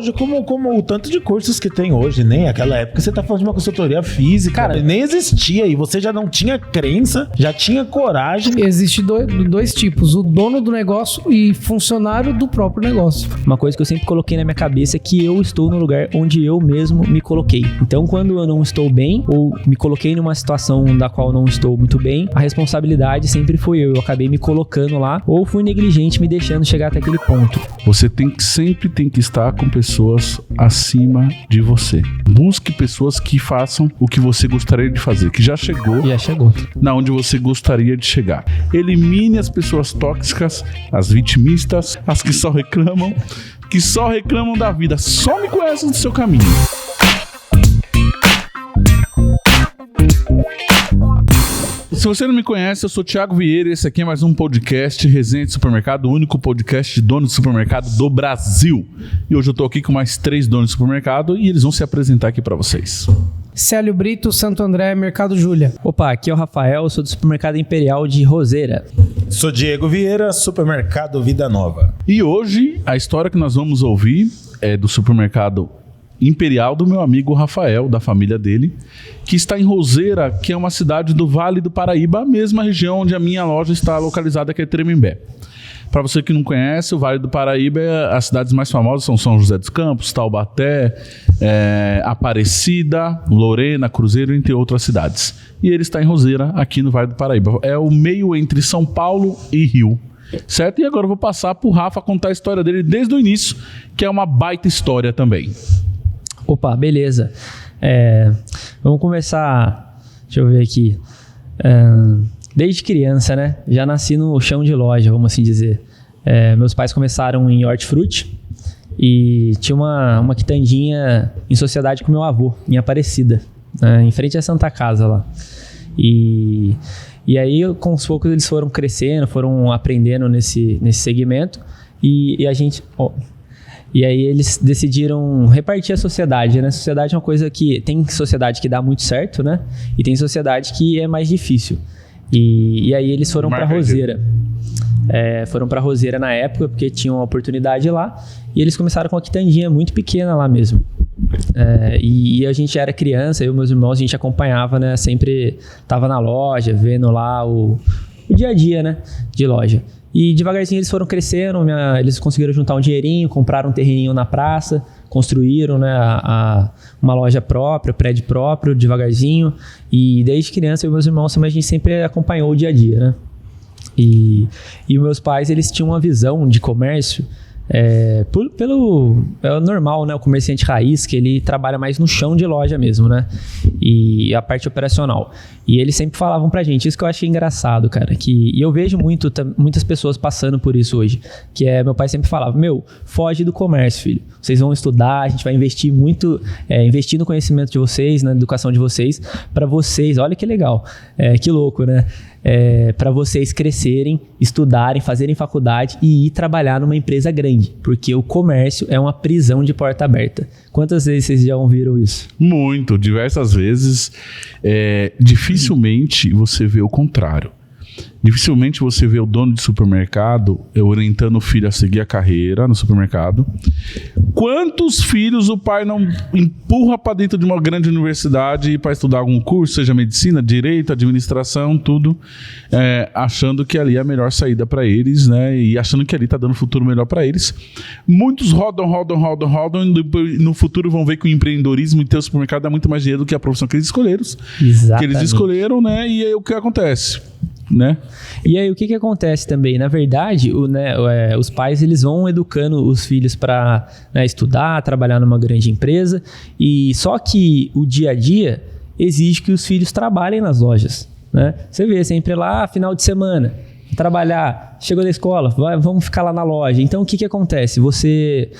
hoje como o tanto de cursos que tem hoje, nem aquela época você tá falando de uma consultoria física, cara, nem existia e você já não tinha crença, já tinha coragem. Existe dois tipos, o dono do negócio e funcionário do próprio negócio. Uma coisa que eu sempre coloquei na minha cabeça é que eu estou no lugar onde eu mesmo me coloquei. Então, quando eu não estou bem ou me coloquei numa situação da qual não estou muito bem, a responsabilidade sempre foi eu. Eu acabei me colocando lá ou fui negligente me deixando chegar até aquele ponto. Você sempre tem que estar com pessoas acima de você. Busque pessoas que façam o que você gostaria de fazer, que já chegou na onde você gostaria de chegar. Elimine as pessoas tóxicas, as vitimistas, as que só reclamam da vida. Some com essas do seu caminho. Se você não me conhece, eu sou o Thiago Vieira e esse aqui é mais um podcast Resenha de Supermercado, o único podcast de dono de supermercado do Brasil. E hoje eu tô aqui com mais 3 donos de supermercado e eles vão se apresentar aqui para vocês. Célio Brito, Santo André, Mercado Júlia. Opa, aqui é o Rafael, sou do Supermercado Imperial de Roseira. Sou Diego Vieira, Supermercado Vida Nova. E hoje a história que nós vamos ouvir é do Supermercado Imperial do meu amigo Rafael, da família dele, que está em Roseira, que é uma cidade do Vale do Paraíba, a mesma região onde a minha loja está localizada, que é Tremembé. Para você que não conhece, o Vale do Paraíba, as cidades mais famosas são São José dos Campos, Taubaté, Aparecida, Lorena, Cruzeiro, entre outras cidades. E ele está em Roseira, aqui no Vale do Paraíba. É o meio entre São Paulo e Rio. Certo? E agora eu vou passar para o Rafa contar a história dele desde o início, que é uma baita história também. Opa, beleza. Vamos começar, deixa eu ver aqui. Desde criança, né? Já nasci no chão de loja, vamos assim dizer. Meus pais começaram em hortifruti e tinha uma quitandinha em sociedade com meu avô, em Aparecida, em frente à Santa Casa lá. E aí, com os poucos, eles foram crescendo, foram aprendendo nesse segmento e a gente... E aí eles decidiram repartir a sociedade, né? Sociedade é uma coisa que... Tem sociedade que dá muito certo, né? E tem sociedade que é mais difícil. E aí eles foram para Roseira. Foram para Roseira na época, porque tinham uma oportunidade lá. E eles começaram com uma quitandinha muito pequena lá mesmo. E a gente era criança, eu e meus irmãos, a gente acompanhava, né? Sempre tava na loja, vendo lá o dia a dia, né? De loja. E devagarzinho eles foram crescendo, eles conseguiram juntar um dinheirinho, compraram um terreninho na praça, construíram, né, uma loja própria, prédio próprio, devagarzinho. E desde criança eu e meus irmãos, a gente sempre acompanhou o dia a dia, né? E meus pais, eles tinham uma visão de comércio, é normal, né? O comerciante raiz, que ele trabalha mais no chão de loja mesmo, né? E a parte operacional. E eles sempre falavam pra gente, isso que eu achei engraçado, cara, e eu vejo muitas pessoas passando por isso hoje, que meu pai sempre falava, foge do comércio, filho. Vocês vão estudar, a gente vai investir muito, investir no conhecimento de vocês, na educação de vocês, pra vocês, olha que legal, que louco, né? Para vocês crescerem, estudarem, fazerem faculdade e ir trabalhar numa empresa grande, porque o comércio é uma prisão de porta aberta. Quantas vezes vocês já ouviram isso? Muito, diversas vezes. Dificilmente você vê o contrário. Dificilmente você vê o dono de supermercado orientando o filho a seguir a carreira no supermercado. Quantos filhos o pai não empurra para dentro de uma grande universidade para estudar algum curso, seja medicina, direito, administração, tudo, achando que ali é a melhor saída para eles, né? E achando que ali está dando um futuro melhor para eles. Muitos rodam e no futuro vão ver que o empreendedorismo e ter o supermercado dá muito mais dinheiro do que a profissão que eles escolheram. Exatamente. Que eles escolheram, né? E aí o que acontece? Né? E aí o que acontece também? Na verdade, os pais, eles vão educando os filhos para, né, estudar, trabalhar numa grande empresa, e só que o dia a dia exige que os filhos trabalhem nas lojas, né? Você vê sempre lá, final de semana, trabalhar, chegou da escola, vamos ficar lá na loja. Então o que acontece? Você,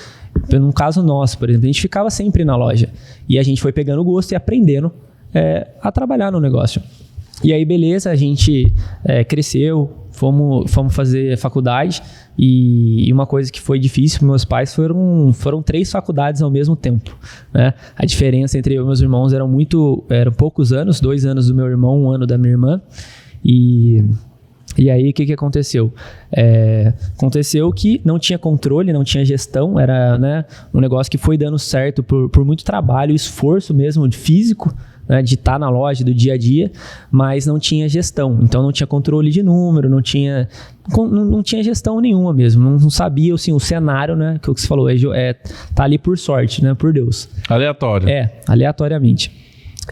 no caso nosso, por exemplo, a gente ficava sempre na loja e a gente foi pegando o gosto e aprendendo a trabalhar no negócio. E aí, beleza, a gente cresceu, fomos fazer faculdade e uma coisa que foi difícil para meus pais foram 3 faculdades ao mesmo tempo, né? A diferença entre eu e meus irmãos eram poucos anos, 2 anos do meu irmão, 1 ano da minha irmã, e E aí, o que aconteceu? Aconteceu que não tinha controle, não tinha gestão, era, né, um negócio que foi dando certo por muito trabalho, esforço mesmo físico, né, de estar na loja do dia a dia, mas não tinha gestão. Então, não tinha controle de número, não tinha gestão nenhuma mesmo. Não sabia, assim, o cenário, né, que você falou, tá ali por sorte, né, por Deus. Aleatório. Aleatoriamente.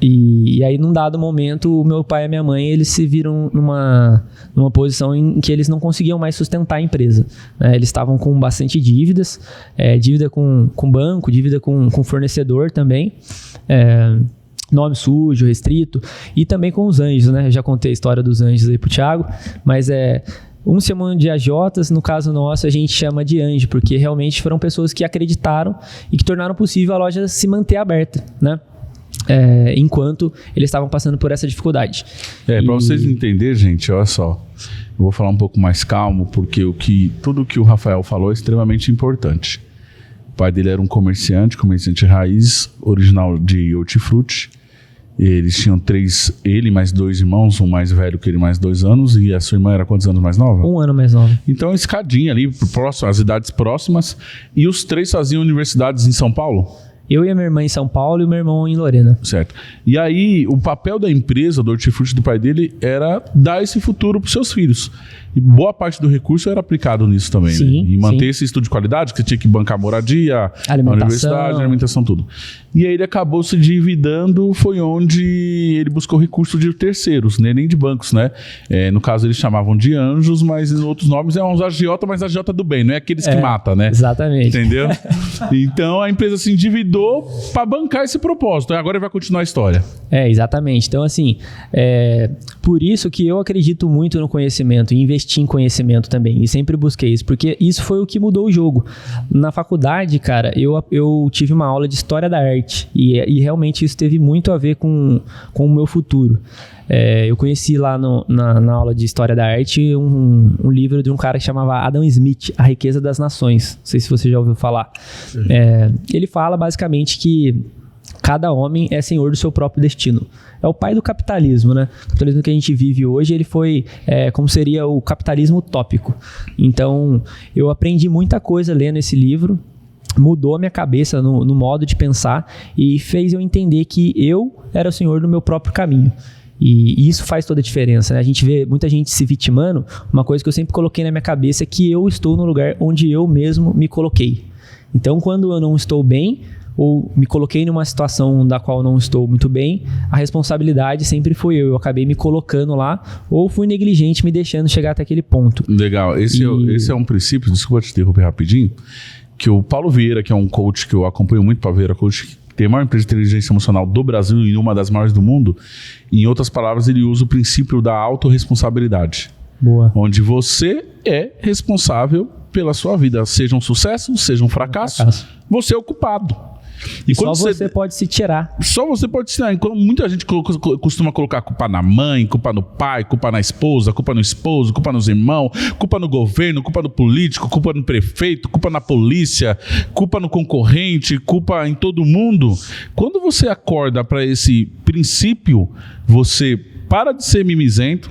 E aí, num dado momento, o meu pai e a minha mãe, eles se viram numa posição em que eles não conseguiam mais sustentar a empresa, né? Eles estavam com bastante dívidas, dívida com banco, dívida com fornecedor também, nome sujo, restrito, e também com os anjos, né? Eu já contei a história dos anjos aí pro Thiago, mas uns chamam de agiotas, no caso nosso a gente chama de anjo, porque realmente foram pessoas que acreditaram e que tornaram possível a loja se manter aberta, né? Enquanto eles estavam passando por essa dificuldade. Para vocês entenderem, gente, olha só, eu vou falar um pouco mais calmo, porque tudo que o Rafael falou é extremamente importante. O pai dele era um comerciante raiz, original de hortifruti. Eles tinham 3, ele mais 2 irmãos, um mais velho que ele, mais 2 anos, e a sua irmã era quantos anos mais nova? 1 ano mais nova. Então, escadinha ali, as idades próximas, e os 3 faziam universidades em São Paulo? Eu e a minha irmã em São Paulo e o meu irmão em Lorena. Certo. E aí, o papel da empresa, do hortifruti do pai dele, era dar esse futuro para os seus filhos. E boa parte do recurso era aplicado nisso também, sim, né? E manter sim. esse estudo de qualidade, que você tinha que bancar moradia, a universidade, a alimentação, tudo. E aí ele acabou se endividando, foi onde ele buscou recurso de terceiros, né? Nem de bancos, né? No caso, eles chamavam de anjos, mas em outros nomes é uns agiota, mas agiota do bem, não é aqueles que matam, né? Exatamente. Entendeu? Então a empresa se endividou para bancar esse propósito. Agora ele vai continuar a história. Exatamente. Então, assim, por isso que eu acredito muito no conhecimento e investi em conhecimento também. E sempre busquei isso, porque isso foi o que mudou o jogo. Na faculdade, cara, eu tive uma aula de História da Arte e realmente isso teve muito a ver com o meu futuro. Eu conheci lá na aula de História da Arte um livro de um cara que chamava Adam Smith, A Riqueza das Nações. Não sei se você já ouviu falar. Ele fala basicamente que cada homem é senhor do seu próprio destino. É o pai do capitalismo, né? O capitalismo que a gente vive hoje, ele foi como seria o capitalismo utópico. Então, eu aprendi muita coisa lendo esse livro, mudou a minha cabeça no modo de pensar e fez eu entender que eu era o senhor do meu próprio caminho. E isso faz toda a diferença, né? A gente vê muita gente se vitimando. Uma coisa que eu sempre coloquei na minha cabeça é que eu estou no lugar onde eu mesmo me coloquei. Então, quando eu não estou bem, ou me coloquei numa situação da qual não estou muito bem, a responsabilidade sempre foi eu. Eu acabei me colocando lá, ou fui negligente me deixando chegar até aquele ponto. Legal. Esse é um princípio, desculpa te interromper rapidinho, que o Paulo Vieira, que é um coach que eu acompanho muito, Paulo Vieira, coach que tem a maior empresa de inteligência emocional do Brasil e uma das maiores do mundo, em outras palavras, ele usa o princípio da autorresponsabilidade. Boa. Onde você é responsável pela sua vida, seja um sucesso, seja um fracasso. Você é o culpado. E só você pode se tirar. Só você pode se tirar. Enquanto muita gente costuma colocar culpa na mãe, culpa no pai, culpa na esposa, culpa no esposo, culpa nos irmãos, culpa no governo, culpa no político, culpa no prefeito, culpa na polícia, culpa no concorrente, culpa em todo mundo. Quando você acorda para esse princípio, você para de ser mimizento,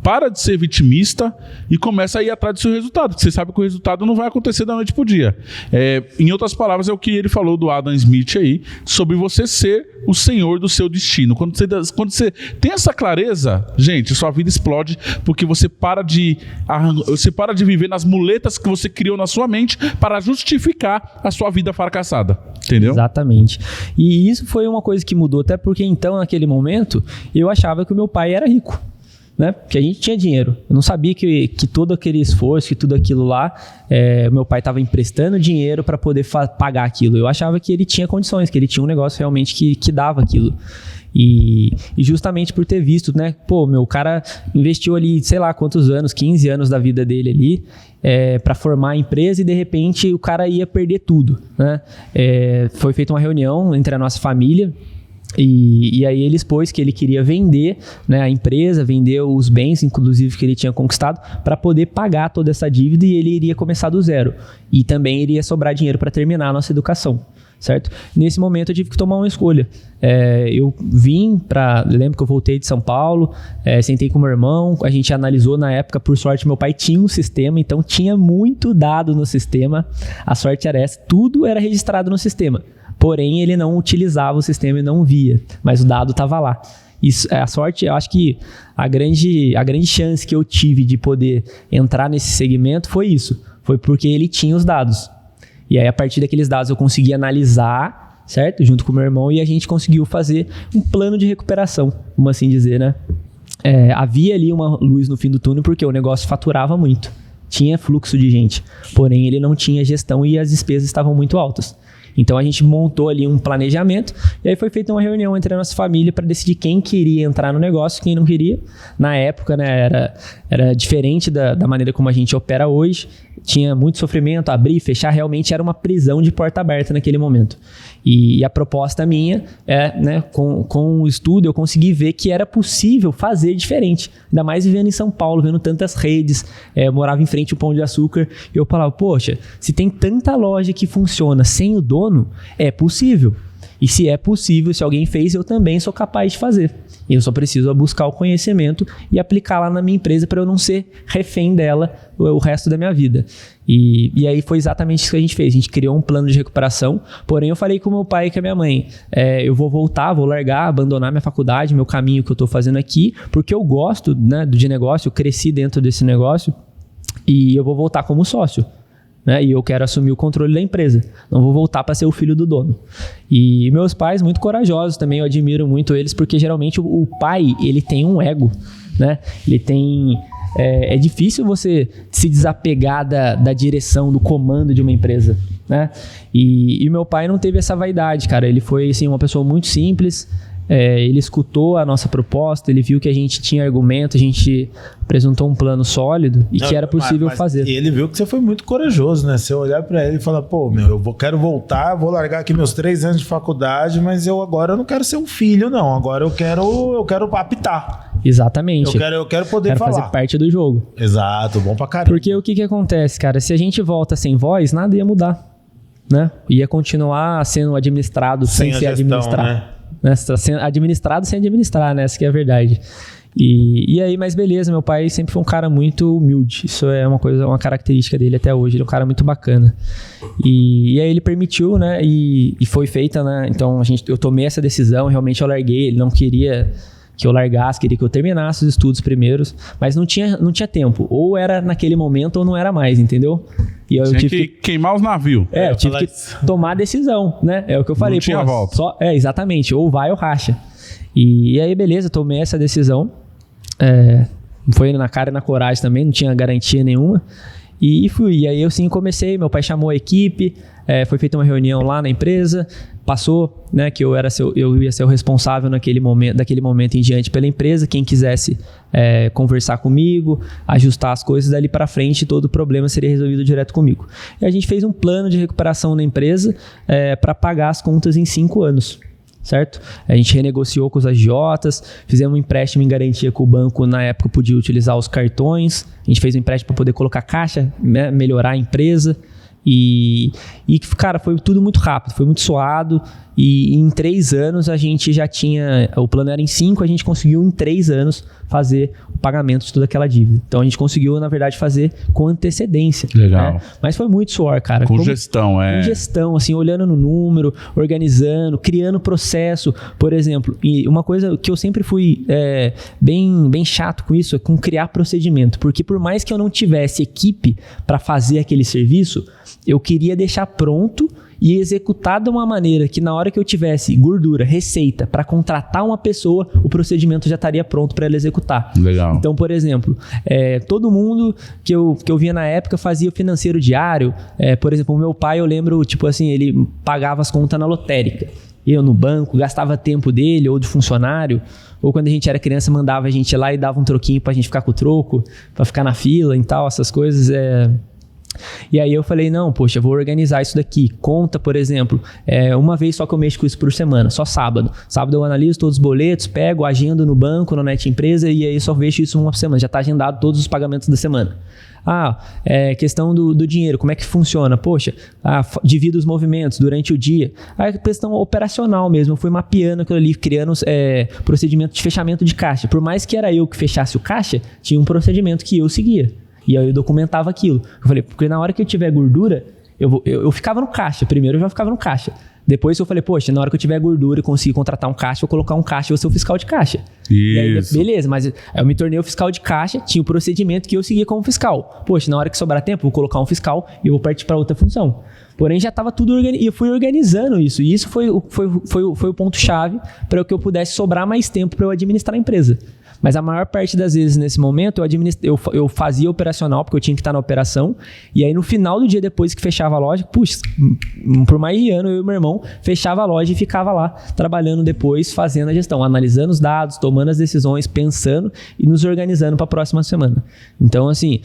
para de ser vitimista e começa a ir atrás do seu resultado, porque você sabe que o resultado não vai acontecer da noite pro dia. Em outras palavras, é o que ele falou do Adam Smith aí, sobre você ser o senhor do seu destino. Quando você tem essa clareza, gente, sua vida explode, porque você para de viver nas muletas que você criou na sua mente para justificar a sua vida fracassada. Entendeu? Exatamente. E isso foi uma coisa que mudou, até porque então, naquele momento, eu achava que o meu pai era rico. Né? Porque a gente tinha dinheiro. Eu não sabia que todo aquele esforço, que tudo aquilo lá, meu pai estava emprestando dinheiro para poder pagar aquilo. Eu achava que ele tinha condições, que ele tinha um negócio realmente que dava aquilo. E justamente por ter visto, né? Pô, meu cara investiu ali, sei lá quantos anos, 15 anos da vida dele ali, para formar a empresa e de repente o cara ia perder tudo, né? Foi feita uma reunião entre a nossa família. E aí ele expôs que ele queria vender, né, a empresa, vender os bens, inclusive, que ele tinha conquistado, para poder pagar toda essa dívida e ele iria começar do zero. E também iria sobrar dinheiro para terminar a nossa educação. certo? Nesse momento eu tive que tomar uma escolha. Eu lembro que eu voltei de São Paulo, sentei com meu irmão, a gente analisou na época, por sorte meu pai tinha um sistema, então tinha muito dado no sistema, a sorte era essa, tudo era registrado no sistema, porém ele não utilizava o sistema e não via, mas o dado estava lá. Isso, a sorte, eu acho que a grande chance que eu tive de poder entrar nesse segmento foi isso, foi porque ele tinha os dados. E aí, a partir daqueles dados, eu consegui analisar, certo? Junto com o meu irmão, e a gente conseguiu fazer um plano de recuperação, vamos assim dizer, né? Havia ali uma luz no fim do túnel, porque o negócio faturava muito. Tinha fluxo de gente, porém ele não tinha gestão e as despesas estavam muito altas. Então a gente montou ali um planejamento e aí foi feita uma reunião entre a nossa família para decidir quem queria entrar no negócio, quem não queria. Na época, né, era diferente da maneira como a gente opera hoje. Tinha muito sofrimento, abrir e fechar, realmente era uma prisão de porta aberta naquele momento. E a proposta minha né, com o estudo eu consegui ver que era possível fazer diferente. Ainda mais vivendo em São Paulo, vendo tantas redes, eu morava em frente ao Pão de Açúcar, e eu falava, poxa, se tem tanta loja que funciona sem o dono, é possível. E se é possível, se alguém fez, eu também sou capaz de fazer. E eu só preciso buscar o conhecimento e aplicar lá na minha empresa para eu não ser refém dela o resto da minha vida. E aí foi exatamente isso que a gente fez. A gente criou um plano de recuperação, porém eu falei com meu pai e com a minha mãe, eu vou voltar, vou largar, abandonar minha faculdade, meu caminho que eu estou fazendo aqui, porque eu gosto, né, de negócio, eu cresci dentro desse negócio e eu vou voltar como sócio. Né? E eu quero assumir o controle da empresa. Não vou voltar para ser o filho do dono. E meus pais, muito corajosos também, eu admiro muito eles, porque geralmente o pai, ele tem um ego, né? Ele tem... É difícil você se desapegar da direção, do comando de uma empresa, né? E meu pai não teve essa vaidade, cara. Ele foi, assim, uma pessoa muito simples. Ele escutou a nossa proposta, ele viu que a gente tinha argumento, a gente apresentou um plano sólido e que era possível fazer. E ele viu que você foi muito corajoso, né? Você olhar pra ele e falar, pô, quero voltar, vou largar aqui meus 3 anos de faculdade, mas agora eu não quero ser um filho, não. Agora eu quero apitar. Exatamente. Eu quero poder falar. Fazer parte do jogo. Exato, bom pra caramba. Porque o que acontece, cara? Se a gente volta sem voz, nada ia mudar, né? Ia continuar sendo administrado sem ser administrado. Né? Você tá sendo administrado sem administrar, né? Essa que é a verdade. E aí, mas beleza, meu pai sempre foi um cara muito humilde. Isso é uma característica dele até hoje. Ele é um cara muito bacana. E aí ele permitiu, né? E foi feita, né? Então eu tomei essa decisão, realmente eu larguei. Ele não queria que eu largasse, queria que eu terminasse os estudos primeiros, mas não tinha tempo. Ou era naquele momento ou não era mais, entendeu? E eu tive que queimar os navios. eu tive que tomar a decisão, né? É o que eu falei. Não tinha volta. Exatamente. Ou vai ou racha. E aí, beleza, tomei essa decisão. Foi na cara e na coragem também, não tinha garantia nenhuma. E fui. E aí eu sim comecei, meu pai chamou a equipe, foi feita uma reunião lá na empresa, passou, né, que eu ia ser o responsável daquele momento em diante pela empresa, quem quisesse conversar comigo, ajustar as coisas, dali para frente todo o problema seria resolvido direto comigo. E a gente fez um plano de recuperação na empresa para pagar as contas em 5 anos. Certo? A gente renegociou com os agiotas, fizemos um empréstimo em garantia que o banco na época podia utilizar os cartões, a gente fez um empréstimo para poder colocar caixa, né, melhorar a empresa e cara, foi tudo muito rápido, foi muito suado e em 3 anos a gente já tinha, o plano era em 5, a gente conseguiu em 3 anos fazer o pagamento de toda aquela dívida. Então a gente conseguiu, na verdade, fazer com antecedência. Legal. Né? Mas foi muito suor, cara. Com gestão, Com gestão, assim, olhando no número, organizando, criando processo. Por exemplo, e uma coisa que eu sempre fui bem chato com isso é com criar procedimento. Porque por mais que eu não tivesse equipe para fazer aquele serviço, eu queria deixar pronto e executar de uma maneira que na hora que eu tivesse gordura, receita para contratar uma pessoa, o procedimento já estaria pronto para ela executar. Legal. Então, por exemplo, todo mundo que eu via na época fazia o financeiro diário. Por exemplo, o meu pai, eu lembro, tipo assim, ele pagava as contas na lotérica. Eu no banco, gastava tempo dele ou de funcionário. Ou quando a gente era criança, mandava a gente ir lá e dava um troquinho pra gente ficar com o troco, pra ficar na fila e tal, essas coisas. E aí eu falei, não, poxa, eu vou organizar isso daqui. Conta, por exemplo, uma vez só que eu mexo com isso por semana, só sábado. Sábado eu analiso todos os boletos, pego, agendo no banco, no Net Empresa, e aí só vejo isso uma semana. Já está agendado todos os pagamentos da semana. Questão do dinheiro, como é que funciona? Poxa, divido os movimentos durante o dia. Questão operacional mesmo, eu fui mapeando aquilo ali, criando procedimento de fechamento de caixa. Por mais que era eu que fechasse o caixa, tinha um procedimento que eu seguia. E aí eu documentava aquilo. Eu falei, porque na hora que eu tiver gordura, eu ficava no caixa. Primeiro eu já ficava no caixa. Depois eu falei, poxa, na hora que eu tiver gordura e conseguir contratar um caixa, eu vou colocar um caixa e vou ser o fiscal de caixa. Isso. E aí, beleza, mas eu me tornei o fiscal de caixa, tinha o procedimento que eu seguia como fiscal. Poxa, na hora que sobrar tempo, eu vou colocar um fiscal e eu vou partir para outra função. Porém, já estava tudo organizado. E eu fui organizando isso. E isso foi o ponto-chave para que eu pudesse sobrar mais tempo para eu administrar a empresa. Mas a maior parte das vezes, nesse momento, eu fazia operacional, porque eu tinha que estar na operação. E aí, no final do dia, depois que fechava a loja, puxa, por mais de ano, eu e meu irmão fechava a loja e ficava lá, trabalhando depois, fazendo a gestão, analisando os dados, tomando as decisões, pensando e nos organizando para a próxima semana. Então, assim,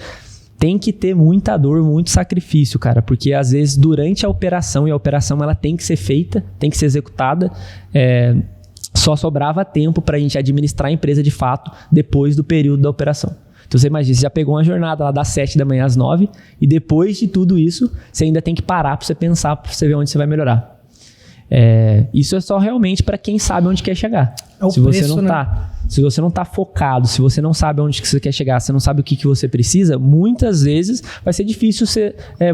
tem que ter muita dor, muito sacrifício, cara, porque às vezes durante a operação, e a operação ela tem que ser feita, tem que ser executada, só sobrava tempo para a gente administrar a empresa de fato depois do período da operação. Então você imagina, você já pegou uma jornada lá das 7 da manhã às 9 e depois de tudo isso, você ainda tem que parar para você pensar, para você ver onde você vai melhorar. Isso é só realmente para quem sabe onde quer chegar. Se você não tá focado, se você não sabe onde que você quer chegar, você não sabe o que você precisa, muitas vezes vai ser difícil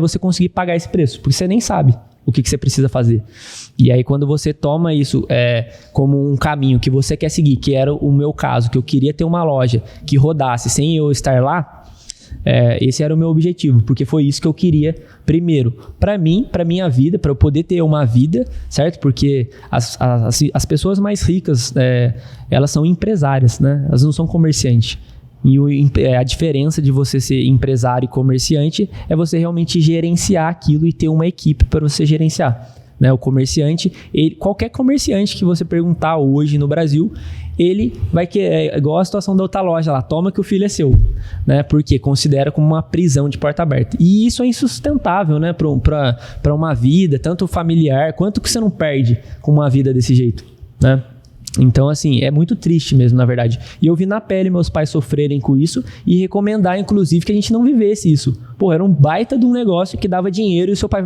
você conseguir pagar esse preço, porque você nem sabe o que você precisa fazer. E aí quando você toma isso como um caminho que você quer seguir, que era o meu caso, que eu queria ter uma loja que rodasse sem eu estar lá, esse era o meu objetivo, porque foi isso que eu queria primeiro, para mim, para minha vida, para eu poder ter uma vida, certo? Porque as pessoas mais ricas, elas são empresárias, né? Elas não são comerciantes. E a diferença de você ser empresário e comerciante é você realmente gerenciar aquilo e ter uma equipe para você gerenciar. Né? O comerciante, qualquer comerciante que você perguntar hoje no Brasil, ele vai querer, igual a situação da outra loja lá, toma que o filho é seu, né? Porque considera como uma prisão de porta aberta. E isso é insustentável, né? Para uma vida, tanto familiar, quanto que você não perde com uma vida desse jeito, né? Então, assim, é muito triste mesmo, na verdade. E eu vi na pele meus pais sofrerem com isso e recomendar, inclusive, que a gente não vivesse isso. Pô, era um baita de um negócio que dava dinheiro e o seu pai,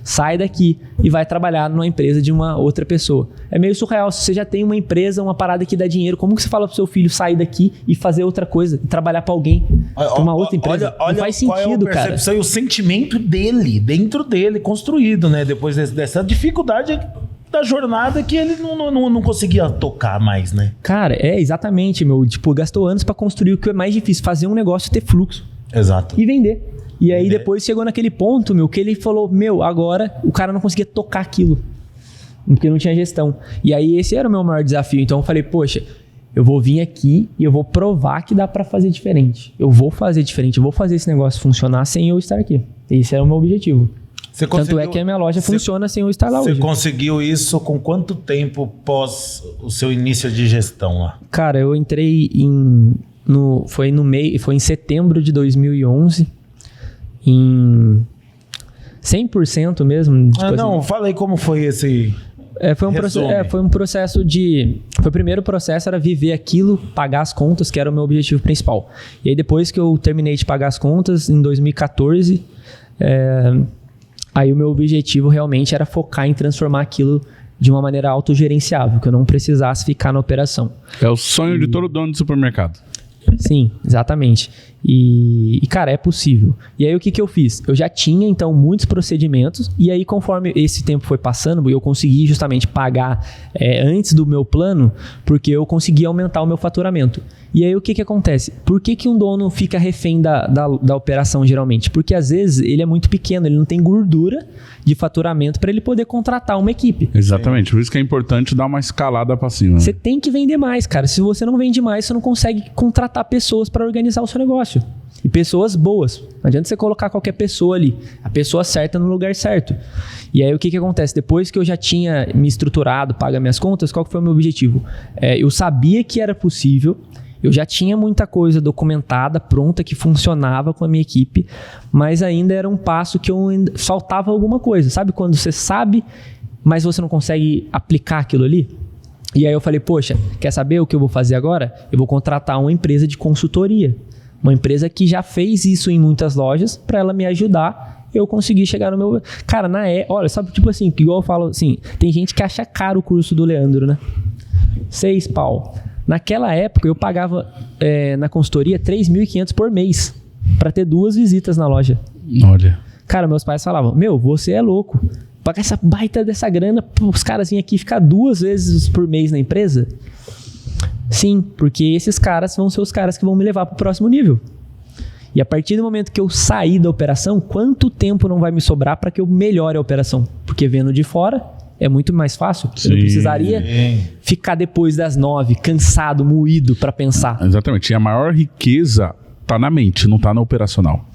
sai daqui e vai trabalhar numa empresa de uma outra pessoa. É meio surreal. Se você já tem uma empresa, uma parada que dá dinheiro, como que você fala pro seu filho sair daqui e fazer outra coisa, e trabalhar pra alguém, pra uma outra empresa? Não faz sentido, cara. A percepção e o sentimento dele, dentro dele, construído, né? Depois dessa dificuldade da jornada que ele não conseguia tocar mais, né? Cara, exatamente, gastou anos pra construir o que é mais difícil, fazer um negócio ter fluxo. Exato. E vender. E aí depois chegou naquele ponto, que ele falou, agora o cara não conseguia tocar aquilo, porque não tinha gestão. E aí esse era o meu maior desafio. Então eu falei, poxa, eu vou vir aqui e eu vou provar que dá pra fazer diferente. Eu vou fazer diferente, eu vou fazer esse negócio funcionar sem eu estar aqui. Esse era o meu objetivo. Tanto é que a minha loja funciona sem eu estar lá hoje. Você conseguiu isso com quanto tempo pós o seu início de gestão lá? Cara, eu entrei foi em setembro de 2011, em 100% mesmo. Fala aí como foi esse... Foi um processo Foi o primeiro processo, era viver aquilo, pagar as contas, que era o meu objetivo principal. E aí depois que eu terminei de pagar as contas, em 2014... Aí o meu objetivo realmente era focar em transformar aquilo de uma maneira autogerenciável, que eu não precisasse ficar na operação. É o sonho de todo dono de supermercado. Sim, exatamente. E cara, é possível. E aí o que eu fiz? Eu já tinha então muitos procedimentos, e aí conforme esse tempo foi passando, eu consegui justamente pagar antes do meu plano, porque eu consegui aumentar o meu faturamento. E aí o que acontece? Por que um dono fica refém da operação geralmente? Porque às vezes ele é muito pequeno, ele não tem gordura de faturamento para ele poder contratar uma equipe. Exatamente, por isso que é importante dar uma escalada para cima. Você tem que vender mais, cara. Se você não vende mais, você não consegue contratar pessoas para organizar o seu negócio. E pessoas boas. Não adianta você colocar qualquer pessoa ali. A pessoa certa no lugar certo. E aí o que acontece? Depois que eu já tinha me estruturado, pago minhas contas, qual que foi o meu objetivo? Eu sabia que era possível Eu já tinha muita coisa documentada, pronta, que funcionava com a minha equipe, mas ainda era um passo que faltava alguma coisa. Sabe quando você sabe, mas você não consegue aplicar aquilo ali? E aí eu falei, poxa, quer saber o que eu vou fazer agora? Eu vou contratar uma empresa de consultoria. Uma empresa que já fez isso em muitas lojas para ela me ajudar. Eu consegui chegar no meu... Cara, olha, sabe, tipo assim, igual eu falo assim, tem gente que acha caro o curso do Leandro, né? 6 pau. Naquela época, eu pagava na consultoria 3.500 por mês para ter 2 visitas na loja. Olha. Cara, meus pais falavam, você é louco. Pagar essa baita dessa grana os caras virem aqui ficar 2 vezes por mês na empresa? Sim, porque esses caras vão ser os caras que vão me levar para o próximo nível. E a partir do momento que eu sair da operação, quanto tempo não vai me sobrar para que eu melhore a operação? Porque vendo de fora é muito mais fácil. Eu não precisaria ficar depois das 9, cansado, moído para pensar. Exatamente. E a maior riqueza tá na mente, não tá no operacional.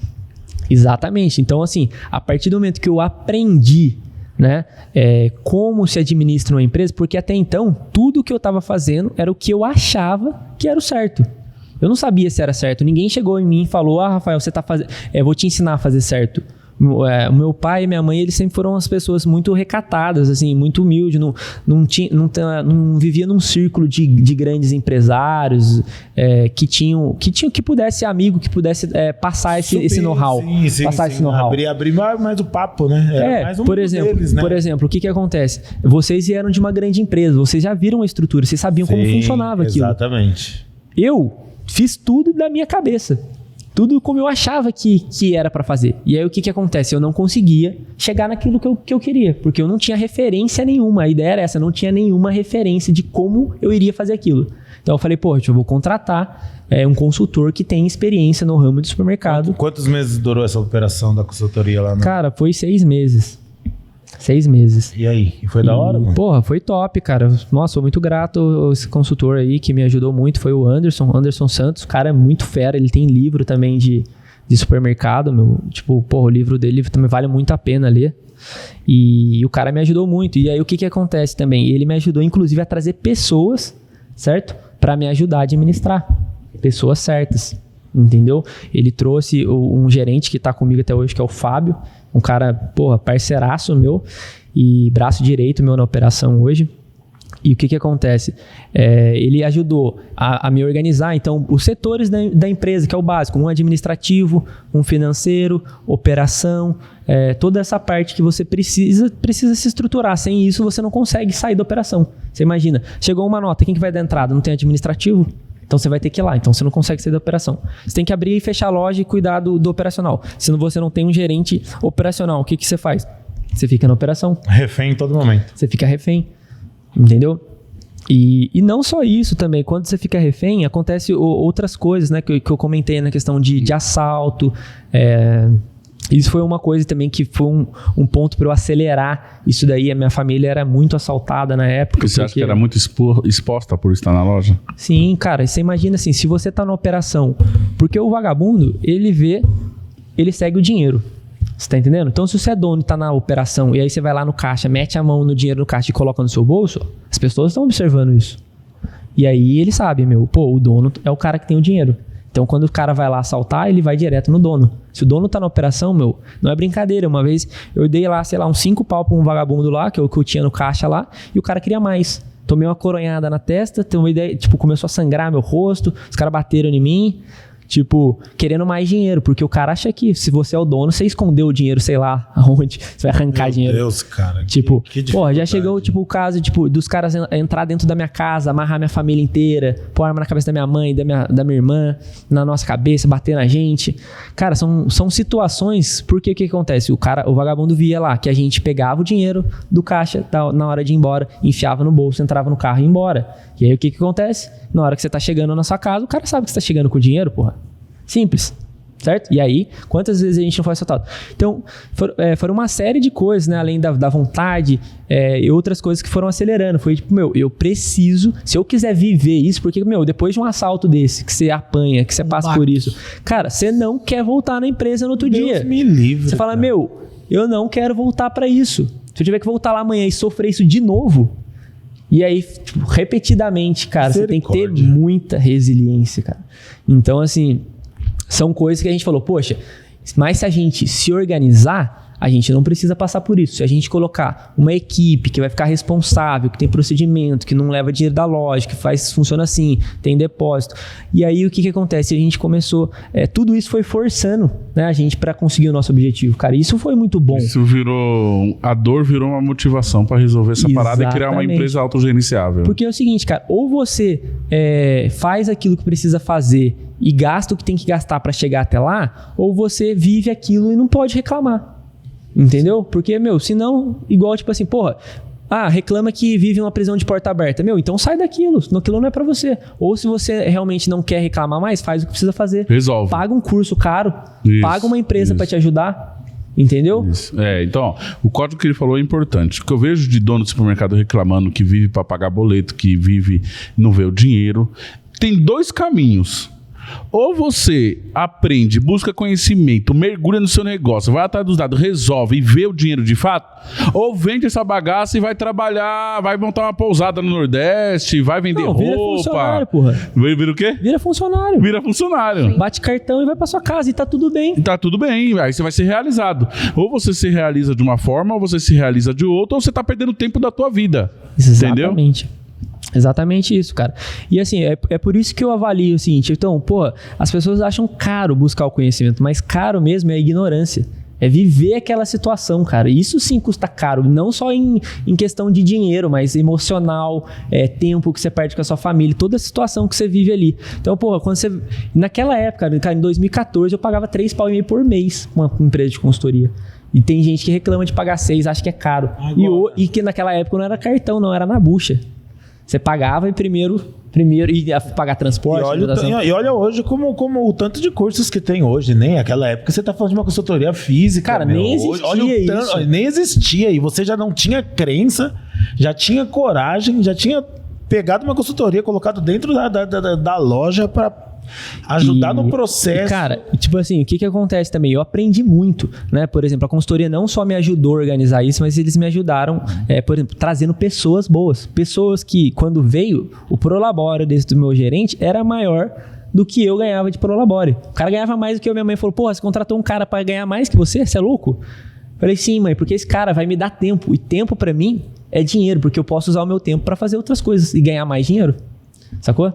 Exatamente. Então, assim, a partir do momento que eu aprendi, né, como se administra uma empresa, porque até então, tudo que eu estava fazendo era o que eu achava que era o certo. Eu não sabia se era certo. Ninguém chegou em mim e falou, Rafael, você tá fazendo... vou te ensinar a fazer certo. O meu pai e minha mãe, eles sempre foram as pessoas muito recatadas, assim, muito humildes, não vivia num círculo de grandes empresários que pudesse ser amigo, que pudesse passar esse know-how. Passar esse know-how. Abrir mais o papo, né? Mais por exemplo, deles, né? Por exemplo, o que acontece? Vocês vieram de uma grande empresa, vocês já viram a estrutura, vocês sabiam como funcionava aquilo. Exatamente. Eu fiz tudo da minha cabeça. Tudo como eu achava que era para fazer. E aí o que acontece? Eu não conseguia chegar naquilo que eu queria, porque eu não tinha referência nenhuma. A ideia era essa, eu não tinha nenhuma referência de como eu iria fazer aquilo. Então eu falei, eu vou contratar um consultor que tem experiência no ramo de supermercado. Quantos meses durou essa operação da consultoria lá? Cara, foi 6 meses. 6 meses. E aí? E foi da hora, mano? Porra, foi top, cara. Nossa, sou muito grato a esse consultor aí que me ajudou muito. Foi o Anderson Santos. O cara é muito fera. Ele tem livro também de supermercado, meu. Tipo, o livro dele também vale muito a pena ler. E o cara me ajudou muito. E aí, o que acontece também? Ele me ajudou, inclusive, a trazer pessoas, certo? Pra me ajudar a administrar. Pessoas certas. Entendeu? Ele trouxe um gerente que tá comigo até hoje, que é o Fábio. Um cara, parceiraço meu e braço direito meu na operação hoje. E o que acontece? Ele ajudou a me organizar, então, os setores da empresa, que é o básico, um administrativo, um financeiro, operação, toda essa parte que você precisa se estruturar. Sem isso, você não consegue sair da operação. Você imagina, chegou uma nota, quem que vai dar entrada? Não tem administrativo? Então você vai ter que ir lá, então você não consegue sair da operação. Você tem que abrir e fechar a loja e cuidar do operacional. Se você não tem um gerente operacional, o que você faz? Você fica na operação. Refém em todo momento. Você fica refém, entendeu? E não só isso também, quando você fica refém, acontece outras coisas, né, que eu comentei na questão de assalto. Isso foi uma coisa também que foi um ponto para eu acelerar isso daí. A minha família era muito assaltada na época. Porque você acha que era muito exposta por estar na loja? Sim, cara. Você imagina assim, se você tá na operação... Porque o vagabundo, ele segue o dinheiro. Você tá entendendo? Então, se você é dono e tá na operação e aí você vai lá no caixa, mete a mão no dinheiro no caixa e coloca no seu bolso, as pessoas estão observando isso. E aí ele sabe, o dono é o cara que tem o dinheiro. Então, quando o cara vai lá assaltar, ele vai direto no dono. Se o dono tá na operação, não é brincadeira. Uma vez eu dei lá, uns 5 pau pra um vagabundo lá, que eu tinha no caixa lá, e o cara queria mais. Tomei uma coronhada na testa, tem uma ideia, começou a sangrar meu rosto, os caras bateram em mim, querendo mais dinheiro, porque o cara acha que se você é o dono, você escondeu o dinheiro, sei lá aonde, você vai arrancar dinheiro. Meu Deus, cara. Que já chegou, o caso, dos caras entrar dentro da minha casa, amarrar minha família inteira, pôr arma na cabeça da minha mãe, da minha irmã, na nossa cabeça, bater na gente. Cara, são situações, porque o que acontece? O vagabundo via lá que a gente pegava o dinheiro do caixa na hora de ir embora, enfiava no bolso, entrava no carro e ia embora. E aí o que acontece? Na hora que você tá chegando na sua casa, o cara sabe que você tá chegando com dinheiro, porra. Simples, certo? E aí, quantas vezes a gente não foi assaltado? Então, foram uma série de coisas, né? Além da vontade e outras coisas que foram acelerando. Foi eu preciso, se eu quiser viver isso, porque, depois de um assalto desse, que você apanha, que você passa por isso, cara, você não quer voltar na empresa no outro dia. Deus me livre. Você fala, eu não quero voltar pra isso. Se eu tiver que voltar lá amanhã e sofrer isso de novo, E aí, tipo, repetidamente, cara, você tem que ter Misericórdia. muita resiliência, cara. Então, assim, são coisas que a gente falou, poxa, mas se a gente se organizar, a gente não precisa passar por isso. Se a gente colocar uma equipe que vai ficar responsável, que tem procedimento, que não leva dinheiro da loja, que funciona assim, tem depósito. E aí o que acontece? A gente começou, tudo isso foi forçando, né, a gente para conseguir o nosso objetivo, cara. Isso foi muito bom. Isso a dor virou uma motivação para resolver essa parada e criar uma Exatamente. empresa autogerenciável. Porque é o seguinte, cara, ou você faz aquilo que precisa fazer e gasta o que tem que gastar para chegar até lá, ou você vive aquilo e não pode reclamar. Entendeu? Porque, senão, igual tipo assim, porra, reclama que vive uma prisão de porta aberta. Então sai daquilo, aquilo não é pra você. Ou se você realmente não quer reclamar mais, faz o que precisa fazer. Resolve. Paga um curso caro, Isso, paga uma empresa pra te ajudar. Entendeu? Isso. Então, ó, o código que ele falou é importante. O que eu vejo de dono de supermercado reclamando que vive para pagar boleto, que vive não vê o dinheiro, tem 2 caminhos. Ou você aprende, busca conhecimento, mergulha no seu negócio, vai atrás dos dados, resolve e vê o dinheiro de fato, ou vende essa bagaça e vai trabalhar, vai montar uma pousada no Nordeste, vai vender Vira roupa. funcionário, porra. Vira o quê? Vira funcionário. Vira funcionário. Bate cartão e vai pra sua casa e tá tudo bem. Tá tudo bem, aí você vai ser realizado. Ou você se realiza de uma forma, ou você se realiza de outra, ou você tá perdendo tempo da tua vida. Entendeu? Exatamente. Exatamente isso, cara. E assim, é por isso que eu avalio o seguinte. Então, as pessoas acham caro buscar o conhecimento, mas caro mesmo é a ignorância. É viver aquela situação, cara. Isso sim custa caro, não só em questão de dinheiro, mas emocional, tempo que você perde com a sua família, toda a situação que você vive ali. Então, quando você... Naquela época, cara, em 2014, eu pagava R$3,5 por mês com uma empresa de consultoria. E tem gente que reclama de pagar 6, acha que é caro. E que naquela época não era cartão, não, era na bucha. Você pagava e primeiro ia pagar transporte. E olha hoje como o tanto de cursos que tem hoje, nem aquela época você tá falando de uma consultoria física. Cara, nem existia isso. Nem existia. E você já não tinha crença, já tinha coragem, já tinha pegado uma consultoria, colocado dentro da loja para ajudar no processo. Cara, tipo assim, o que acontece também? Eu aprendi muito, né? Por exemplo, a consultoria não só me ajudou a organizar isso, mas eles me ajudaram, por exemplo, trazendo pessoas boas. Pessoas que, quando veio, o Prolabore do meu gerente era maior do que eu ganhava de Prolabore. O cara ganhava mais do que eu. Minha mãe falou, você contratou um cara para ganhar mais que você? Você é louco? Eu falei, sim, mãe, porque esse cara vai me dar tempo. E tempo para mim é dinheiro, porque eu posso usar o meu tempo para fazer outras coisas e ganhar mais dinheiro. Sacou?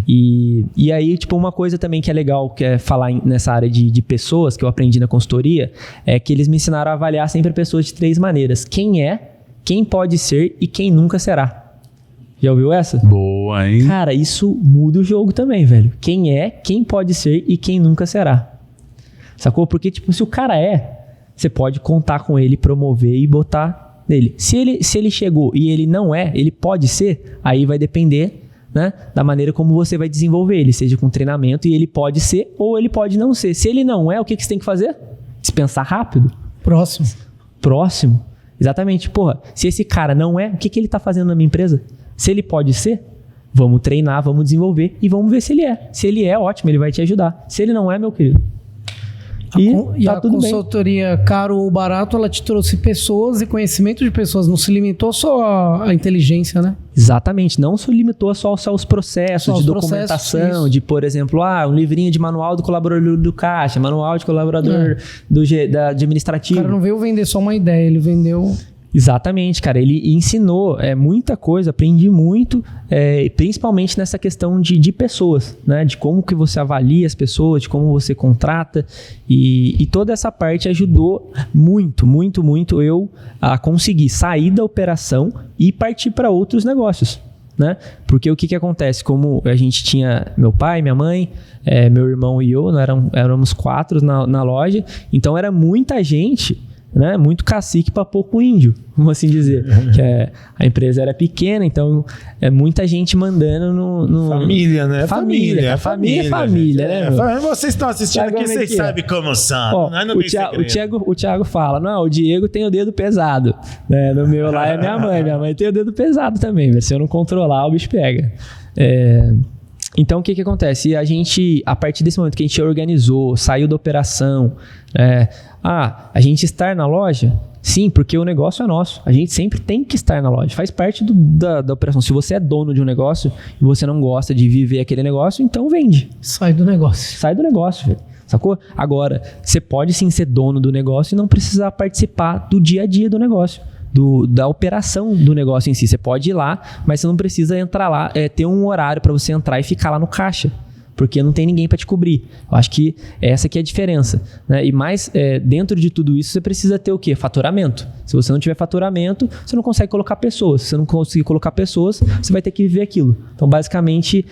E aí, tipo, uma coisa também que é legal, que é falar nessa área de pessoas, que eu aprendi na consultoria, é que eles me ensinaram a avaliar sempre pessoas de 3 maneiras. Quem é, quem pode ser e quem nunca será. Já ouviu essa? Boa, hein? Cara, isso muda o jogo também, velho. Quem é, quem pode ser e quem nunca será. Sacou? Porque, tipo, se o cara você pode contar com ele, promover e botar nele. Se ele chegou e ele não ele pode ser, aí vai depender, né, da maneira como você vai desenvolver ele, seja com treinamento, e ele pode ser ou ele pode não ser. Se ele não o que você tem que fazer? Dispensar rápido. Próximo. Exatamente. Se esse cara não o que ele tá fazendo na minha empresa? Se ele pode ser, vamos treinar, vamos desenvolver e vamos ver se ele é. Se ele ótimo, ele vai te ajudar. Se ele não meu querido. E tá a tudo consultoria, caro ou barato, ela te trouxe pessoas e conhecimento de pessoas. Não se limitou só à inteligência, né? Exatamente. Não se limitou só aos processos de documentação, de, por exemplo, um livrinho de manual do colaborador do caixa, manual de colaborador da administrativo. O cara não veio vender só uma ideia, ele vendeu... Exatamente, cara. Ele ensinou muita coisa, aprendi muito, principalmente nessa questão de pessoas, né? De como que você avalia as pessoas, de como você contrata, e toda essa parte ajudou muito, muito, muito eu a conseguir sair da operação e partir para outros negócios, né? Porque o que acontece? Como a gente tinha meu pai, minha mãe, meu irmão e eu, éramos 4 na loja, então era muita gente, né? Muito cacique para pouco índio, vamos assim dizer. Que a empresa era pequena, então muita gente mandando no... Família, né? Família, né? Vocês estão assistindo aqui, vocês sabem como são. O Thiago fala, não, o Diego tem o dedo pesado, né? No meu lá é minha mãe tem o dedo pesado também, se eu não controlar, o bicho pega. Então, o que acontece? A partir desse momento que a gente organizou, saiu da operação, a gente estar na loja, Sim, porque o negócio é nosso. A gente sempre tem que estar na loja. Faz parte da operação. Se você é dono de um negócio e você não gosta de viver aquele negócio, então vende. Sai do negócio. Sai do negócio, velho. Sacou? Agora, você pode sim ser dono do negócio e não precisar participar do dia a dia do negócio. Da operação do negócio em si. Você pode ir lá, mas você não precisa entrar lá, ter um horário para você entrar e ficar lá no caixa. Porque não tem ninguém para te cobrir. Eu acho que essa que é a diferença, né? E mais, dentro de tudo isso, você precisa ter o quê? Faturamento. Se você não tiver faturamento, você não consegue colocar pessoas. Se você não conseguir colocar pessoas, você vai ter que viver aquilo. Então, basicamente,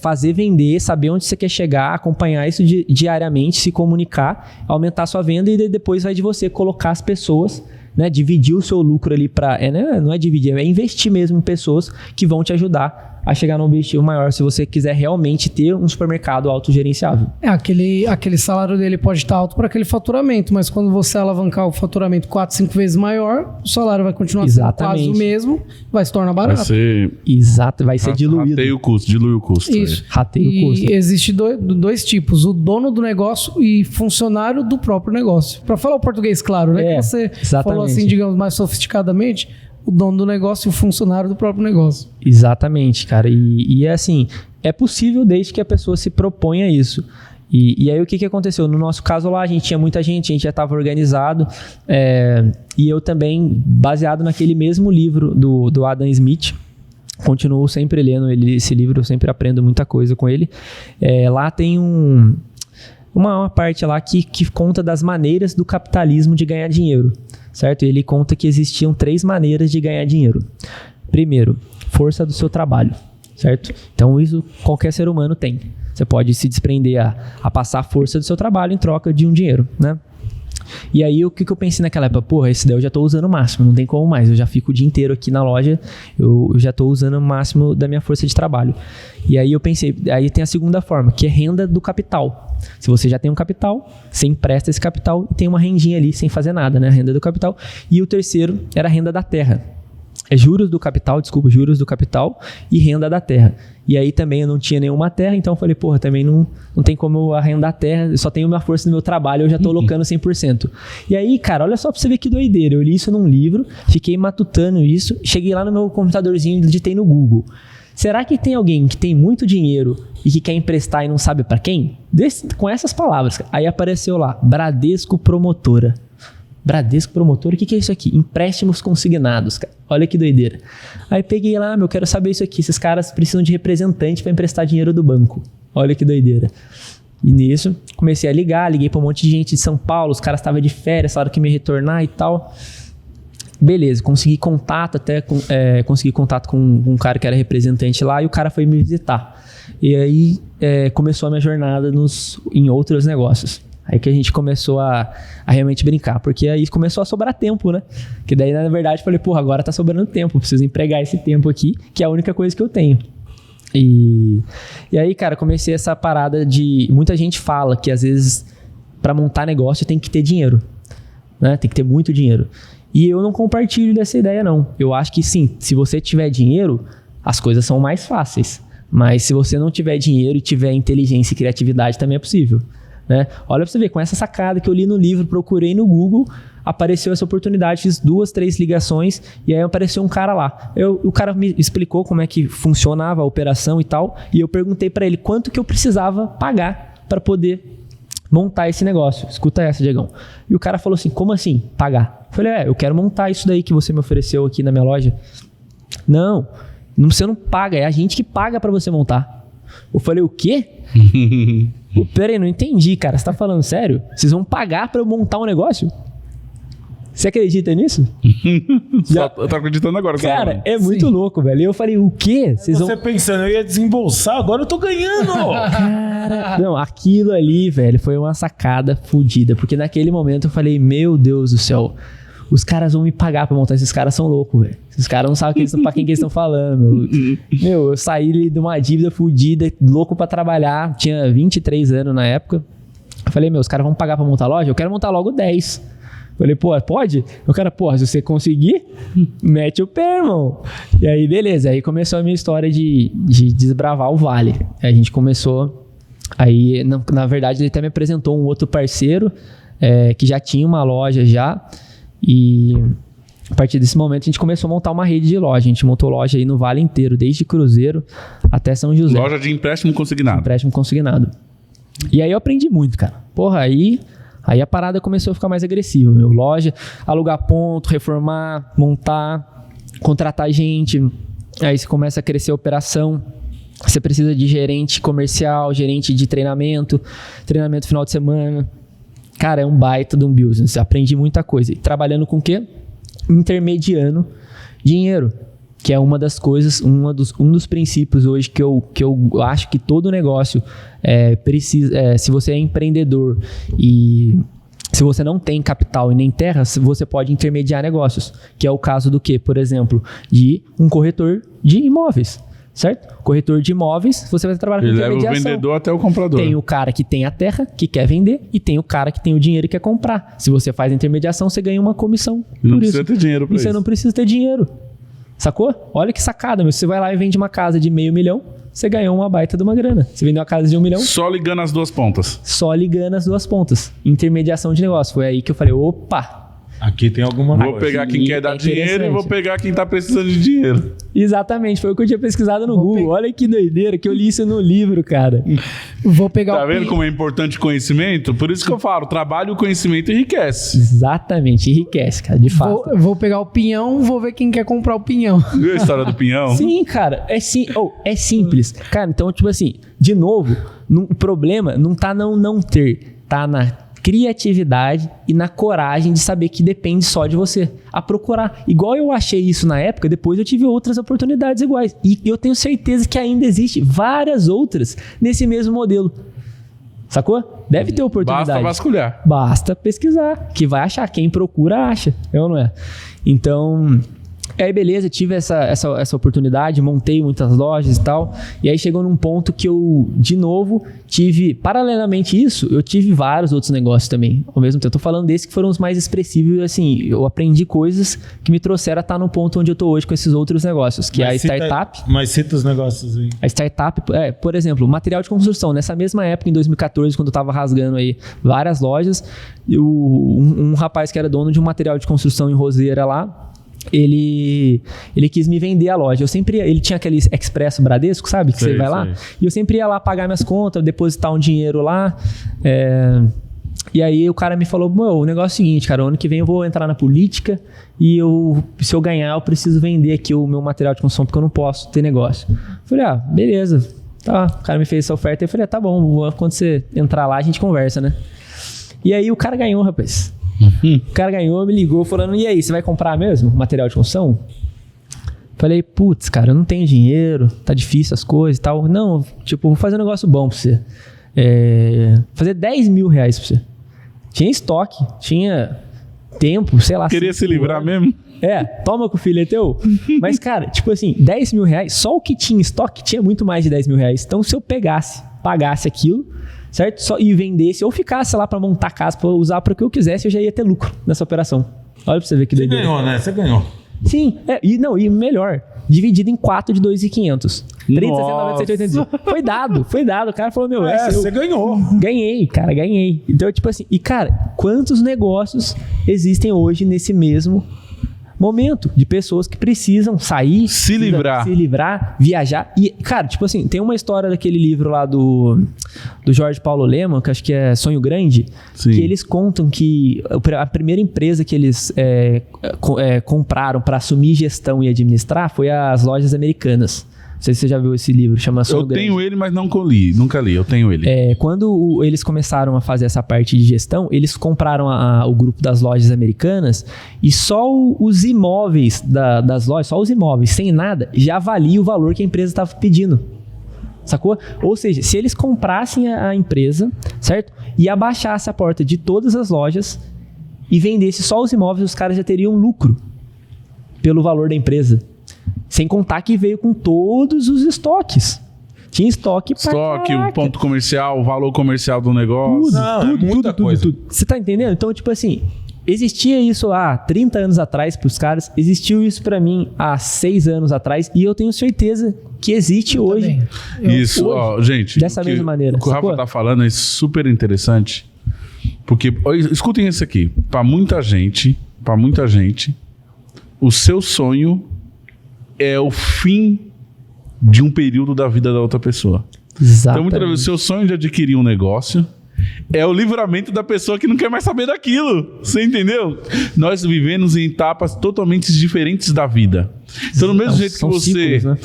fazer vender, saber onde você quer chegar, acompanhar isso diariamente, se comunicar, aumentar a sua venda e depois vai de você colocar as pessoas, né? Dividir o seu lucro ali para... não é dividir, é investir mesmo em pessoas que vão te ajudar a chegar num objetivo maior, se você quiser realmente ter um supermercado autogerenciável. Aquele salário dele pode estar alto para aquele faturamento, mas quando você alavancar o faturamento 4, 5 vezes maior, o salário vai continuar sendo quase o mesmo, vai se tornar barato. Vai ser diluído. Dilui o custo. Isso. Rateia o custo. E existe dois tipos, o dono do negócio e funcionário do próprio negócio. Para falar o português claro, né? Que você falou assim, digamos, mais sofisticadamente, o dono do negócio e o funcionário do próprio negócio. Exatamente, cara. E é assim, é possível desde que a pessoa se proponha isso. E aí o que aconteceu? No nosso caso lá, a gente tinha muita gente, a gente já estava organizado. E eu também, baseado naquele mesmo livro do Adam Smith, continuo sempre lendo esse livro, eu sempre aprendo muita coisa com ele. Lá tem uma parte lá que conta das maneiras do capitalismo de ganhar dinheiro, certo? Ele conta que existiam 3 maneiras de ganhar dinheiro. Primeiro, força do seu trabalho, certo? Então isso qualquer ser humano tem. Você pode se desprender a passar a força do seu trabalho em troca de um dinheiro, né? E aí o que eu pensei naquela época? Porra, esse daí eu já tô usando o máximo, não tem como mais. Eu já fico o dia inteiro aqui na loja, eu já tô usando o máximo da minha força de trabalho. E aí eu pensei, aí tem a segunda forma, que é renda do capital. Se você já tem um capital, você empresta esse capital e tem uma rendinha ali sem fazer nada, né? A renda do capital. E o terceiro era a renda da terra. Juros do capital e renda da terra. E aí também eu não tinha nenhuma terra, então eu falei, porra, também não tem como eu arrendar terra, eu só tenho minha força no meu trabalho, eu já tô alocando 100%. E aí, cara, olha só pra você ver que doideira, eu li isso num livro, fiquei matutando isso, cheguei lá no meu computadorzinho e digitei no Google. Será que tem alguém que tem muito dinheiro e que quer emprestar e não sabe pra quem? Com essas palavras. Aí apareceu lá, Bradesco Promotora. Bradesco Promotor, o que é isso aqui? Empréstimos consignados, cara. Olha que doideira. Aí peguei lá, quero saber isso aqui. Esses caras precisam de representante para emprestar dinheiro do banco. Olha que doideira. E nisso, comecei a liguei para um monte de gente de São Paulo, os caras estavam de férias, falaram que ia me retornar e tal. Beleza, consegui contato com um cara que era representante lá e o cara foi me visitar. E aí começou a minha jornada em outros negócios. Aí que a gente começou a realmente brincar, porque aí começou a sobrar tempo, né? Que daí, na verdade, eu falei, porra, agora tá sobrando tempo, preciso empregar esse tempo aqui, que é a única coisa que eu tenho. E aí, cara, comecei essa parada de... Muita gente fala que, às vezes, para montar negócio tem que ter dinheiro, né? Tem que ter muito dinheiro. E eu não compartilho dessa ideia, não. Eu acho que, sim, se você tiver dinheiro, as coisas são mais fáceis. Mas se você não tiver dinheiro e tiver inteligência e criatividade, também é possível. Né? Olha pra você ver, com essa sacada que eu li no livro, procurei no Google, apareceu essa oportunidade, fiz 2, 3 ligações e aí apareceu um cara lá. O cara me explicou como é que funcionava a operação e tal, e eu perguntei pra ele quanto que eu precisava pagar pra poder montar esse negócio. Escuta essa, Diegão. E o cara falou assim, como assim pagar? Eu falei, eu quero montar isso daí que você me ofereceu aqui na minha loja. Não, você não paga, é a gente que paga pra você montar. Eu falei, o quê? Peraí, não entendi, cara. Você tá falando sério? Vocês vão pagar pra eu montar um negócio? Você acredita nisso? Eu tô acreditando agora. Cara, é muito louco, velho. E eu falei, o quê? Você pensando, eu ia desembolsar, agora eu tô ganhando. Cara, não, aquilo ali, velho, foi uma sacada fodida. Porque naquele momento eu falei, meu Deus do céu, os caras vão me pagar pra montar. Esses caras são loucos, velho. Esses caras não sabem pra quem que eles estão falando. Meu, eu saí de uma dívida fodida, louco pra trabalhar. Tinha 23 anos na época. Eu falei, os caras vão pagar pra montar a loja? Eu quero montar logo 10. Eu falei, pô, pode? O cara, pô, se você conseguir, mete o pé, irmão. E aí, beleza. Aí começou a minha história de desbravar o vale. Aí a gente começou... Aí, na verdade, ele até me apresentou um outro parceiro que já tinha uma loja já. E a partir desse momento a gente começou a montar uma rede de loja. A gente montou loja aí no Vale inteiro, desde Cruzeiro até São José. Loja de empréstimo consignado. Empréstimo consignado. E aí eu aprendi muito, cara. Porra, aí a parada começou a ficar mais agressiva, meu. Loja, alugar ponto, reformar, montar, contratar gente. Aí você começa a crescer a operação. Você precisa de gerente comercial, gerente de treinamento final de semana. Cara, é um baita de um business. Aprendi muita coisa. E trabalhando com o quê? Intermediando dinheiro, que é uma das coisas, um dos princípios hoje que eu acho que todo negócio precisa. Se você é empreendedor e se você não tem capital e nem terra, você pode intermediar negócios, que é o caso do quê? Por exemplo, de um corretor de imóveis. Certo? Corretor de imóveis, você vai trabalhar com intermediação. Ele leva o vendedor até o comprador. Tem o cara que tem a terra, que quer vender, e tem o cara que tem o dinheiro e quer comprar. Se você faz a intermediação, você ganha uma comissão. Não precisa ter dinheiro pra isso. Você não precisa ter dinheiro. Sacou? Olha que sacada, meu. Você vai lá e vende uma casa de $500 mil, você ganhou uma baita de uma grana. Você vendeu uma casa de $1 milhão. Só ligando as duas pontas. Só ligando as duas pontas. Intermediação de negócio. Foi aí que eu falei, opa... Aqui tem alguma coisa. Vou pegar quem quer dar dinheiro e vou pegar quem tá precisando de dinheiro. Exatamente, foi o que eu tinha pesquisado no Google. Olha que doideira, que eu li isso no livro, cara. Vou pegar Tá vendo como é importante conhecimento? Por isso que eu falo, trabalho o conhecimento enriquece. Exatamente, enriquece, cara, de fato. Vou pegar o pinhão, vou ver quem quer comprar o pinhão. Viu a história do pinhão? Sim, cara, é simples. Cara, então, tipo assim, de novo, o problema não tá não ter, tá na criatividade e na coragem de saber que depende só de você. A procurar. Igual eu achei isso na época, depois eu tive outras oportunidades iguais. E eu tenho certeza que ainda existe várias outras nesse mesmo modelo. Sacou? Deve ter oportunidade. Basta vasculhar. Basta pesquisar, que vai achar. Quem procura, acha. É ou não é? Então... Aí beleza, tive essa oportunidade, montei muitas lojas e tal, e aí chegou num ponto que eu, de novo, tive, paralelamente isso, eu tive vários outros negócios também, ao mesmo tempo. Eu tô falando desses que foram os mais expressivos, assim, eu aprendi coisas que me trouxeram a estar no ponto onde eu tô hoje com esses outros negócios, que é a startup. Mas cita os negócios aí. A startup, por exemplo, material de construção. Nessa mesma época, em 2014, quando eu tava rasgando aí várias lojas, um rapaz que era dono de um material de construção em Roseira lá, ele quis me vender a loja. Ele tinha aquele Expresso Bradesco, sabe? Que você vai lá. E eu sempre ia lá pagar minhas contas, depositar um dinheiro lá. E aí o cara me falou, o negócio é o seguinte, cara, ano que vem eu vou entrar na política e se eu ganhar, eu preciso vender aqui o meu material de construção, porque eu não posso ter negócio. Eu falei, beleza. Tá. O cara me fez essa oferta e eu falei, tá bom, quando você entrar lá, a gente conversa, né? E aí o cara ganhou, rapaz. O cara ganhou, me ligou falando, e aí, você vai comprar mesmo material de construção? Falei, putz, cara, eu não tenho dinheiro, tá difícil as coisas e tal. Não, vou fazer um negócio bom pra você. Fazer $10 mil pra você. Tinha estoque, tinha tempo, sei lá. Queria se livrar mesmo? Toma que o filho é teu. Mas, cara, $10 mil, só o que tinha estoque tinha muito mais de $10 mil. Então, se eu pagasse aquilo, certo? E vendesse ou ficasse lá pra montar casa, pra usar para o que eu quisesse, eu já ia ter lucro nessa operação. Olha pra você ver que doideira. Você ganhou, né? Você ganhou. Sim, e melhor, dividido em 4 de 2.500. 30, 60, 90, 180. Foi dado. O cara falou, você ganhou. Ganhei, cara, ganhei. Então, e cara, quantos negócios existem hoje nesse mesmo momento de pessoas que precisam sair, se livrar, viajar. E, cara, tem uma história daquele livro lá do Jorge Paulo Lemann, que acho que é Sonho Grande, Sim. Que eles contam que a primeira empresa que eles compraram para assumir gestão e administrar foi as Lojas Americanas. Não sei se você já viu esse livro, chama Sonho Grande. Eu tenho ele, mas nunca li, eu tenho ele. Quando eles começaram a fazer essa parte de gestão, eles compraram o grupo das Lojas Americanas e só os imóveis das lojas, só os imóveis, sem nada, já valia o valor que a empresa estava pedindo. Sacou? Ou seja, se eles comprassem a empresa, certo? E abaixassem a porta de todas as lojas e vendessem só os imóveis, os caras já teriam lucro pelo valor da empresa. Sem contar que veio com todos os estoques. Tinha estoque pra caraca. O ponto comercial, o valor comercial do negócio. Muita coisa. Tudo. Você tá entendendo? Então, existia isso há 30 anos atrás pros caras, existiu isso pra mim há 6 anos atrás e eu tenho certeza que existe hoje. Isso, gente. Dessa mesma maneira. O que o Rafa tá falando é super interessante. Porque, escutem isso aqui. Pra muita gente, para muita gente, o seu sonho é o fim de um período da vida da outra pessoa. Exatamente. Então, muitas vezes, o seu sonho de adquirir um negócio é o livramento da pessoa que não quer mais saber daquilo. Você entendeu? Nós vivemos em etapas totalmente diferentes da vida. Então, do mesmo jeito que você, ciclos, né?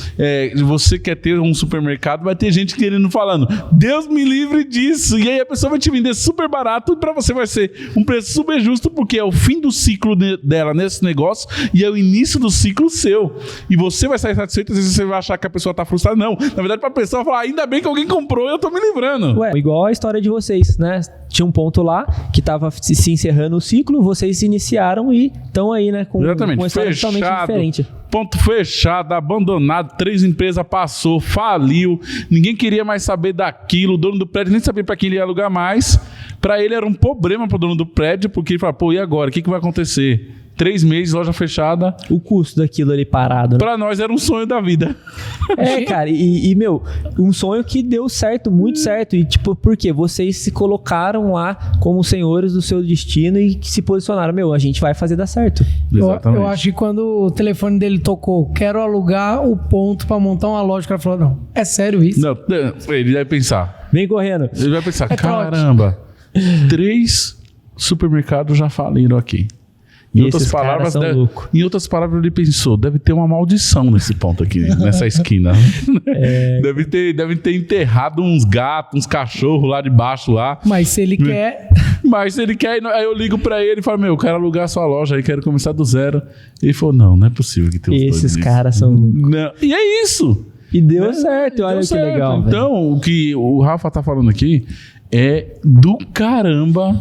Você quer ter um supermercado, vai ter gente querendo falando, Deus me livre disso. E aí a pessoa vai te vender super barato e para você vai ser um preço super justo, porque é o fim do ciclo dela nesse negócio e é o início do ciclo seu. E você vai sair satisfeito, às vezes você vai achar que a pessoa tá frustrada. Não, na verdade, para a pessoa falar, ainda bem que alguém comprou e eu tô me livrando. Ué, igual a história de vocês, né? Tinha um ponto lá que tava se encerrando o ciclo, vocês se iniciaram e estão aí, né? Com uma história totalmente diferente. Ponto fechado, abandonado, 3 empresas passou, faliu, ninguém queria mais saber daquilo, o dono do prédio nem sabia para quem ele ia alugar mais. Para ele era um problema para o dono do prédio, porque ele falava, pô, e agora? O que vai acontecer? 3 meses, loja fechada. O custo daquilo ali parado, né? Pra nós era um sonho da vida. Cara, meu, um sonho que deu certo, muito certo. E tipo, por quê? Vocês se colocaram lá como senhores do seu destino e se posicionaram, a gente vai fazer dar certo. Eu acho que quando o telefone dele tocou, quero alugar o ponto pra montar uma loja, o cara falou, não, é sério isso? Não, ele vai pensar. Vem correndo. Ele vai pensar, caramba, 3 supermercados já faliram aqui. Em outras palavras, ele pensou, deve ter uma maldição nesse ponto aqui, nessa esquina. Deve ter enterrado uns gatos, uns cachorros lá debaixo lá. Mas se ele quer... Mas se ele quer, aí eu ligo pra ele e falo, eu quero alugar a sua loja aí, quero começar do zero. Ele falou, não é possível que tenha os dois. Esses caras são loucos. E é isso. E deu certo, olha que legal. Então, velho. O que o Rafa tá falando aqui é do caramba...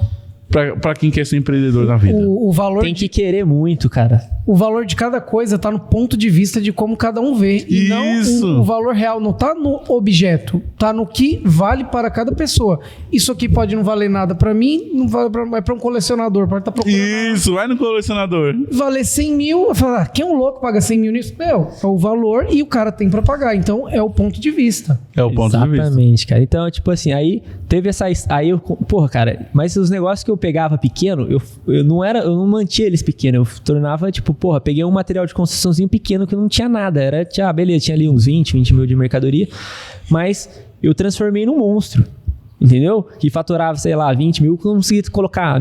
Pra quem quer ser empreendedor na vida. O valor tem que querer muito, cara. O valor de cada coisa tá no ponto de vista de como cada um vê. E não o valor real não tá no objeto, tá no que vale para cada pessoa. Isso aqui pode não valer nada pra mim, não vale pra um colecionador, pode estar procurando. Isso, vai no colecionador. Valer 100 mil, eu falo, quem é um louco paga 100 mil nisso? É o valor e o cara tem pra pagar. Então é o ponto de vista. É o ponto de vista. Exatamente, cara. Então, tipo assim, aí teve essa... Aí eu... Porra, cara, mas os negócios que eu pegava pequeno, eu não mantia eles pequenos. Eu tornava, tipo, peguei um material de construçãozinho pequeno que não tinha nada. Beleza, tinha ali uns 20 mil de mercadoria, mas eu transformei num monstro, entendeu? Que faturava, sei lá, 20 mil, que eu não conseguia colocar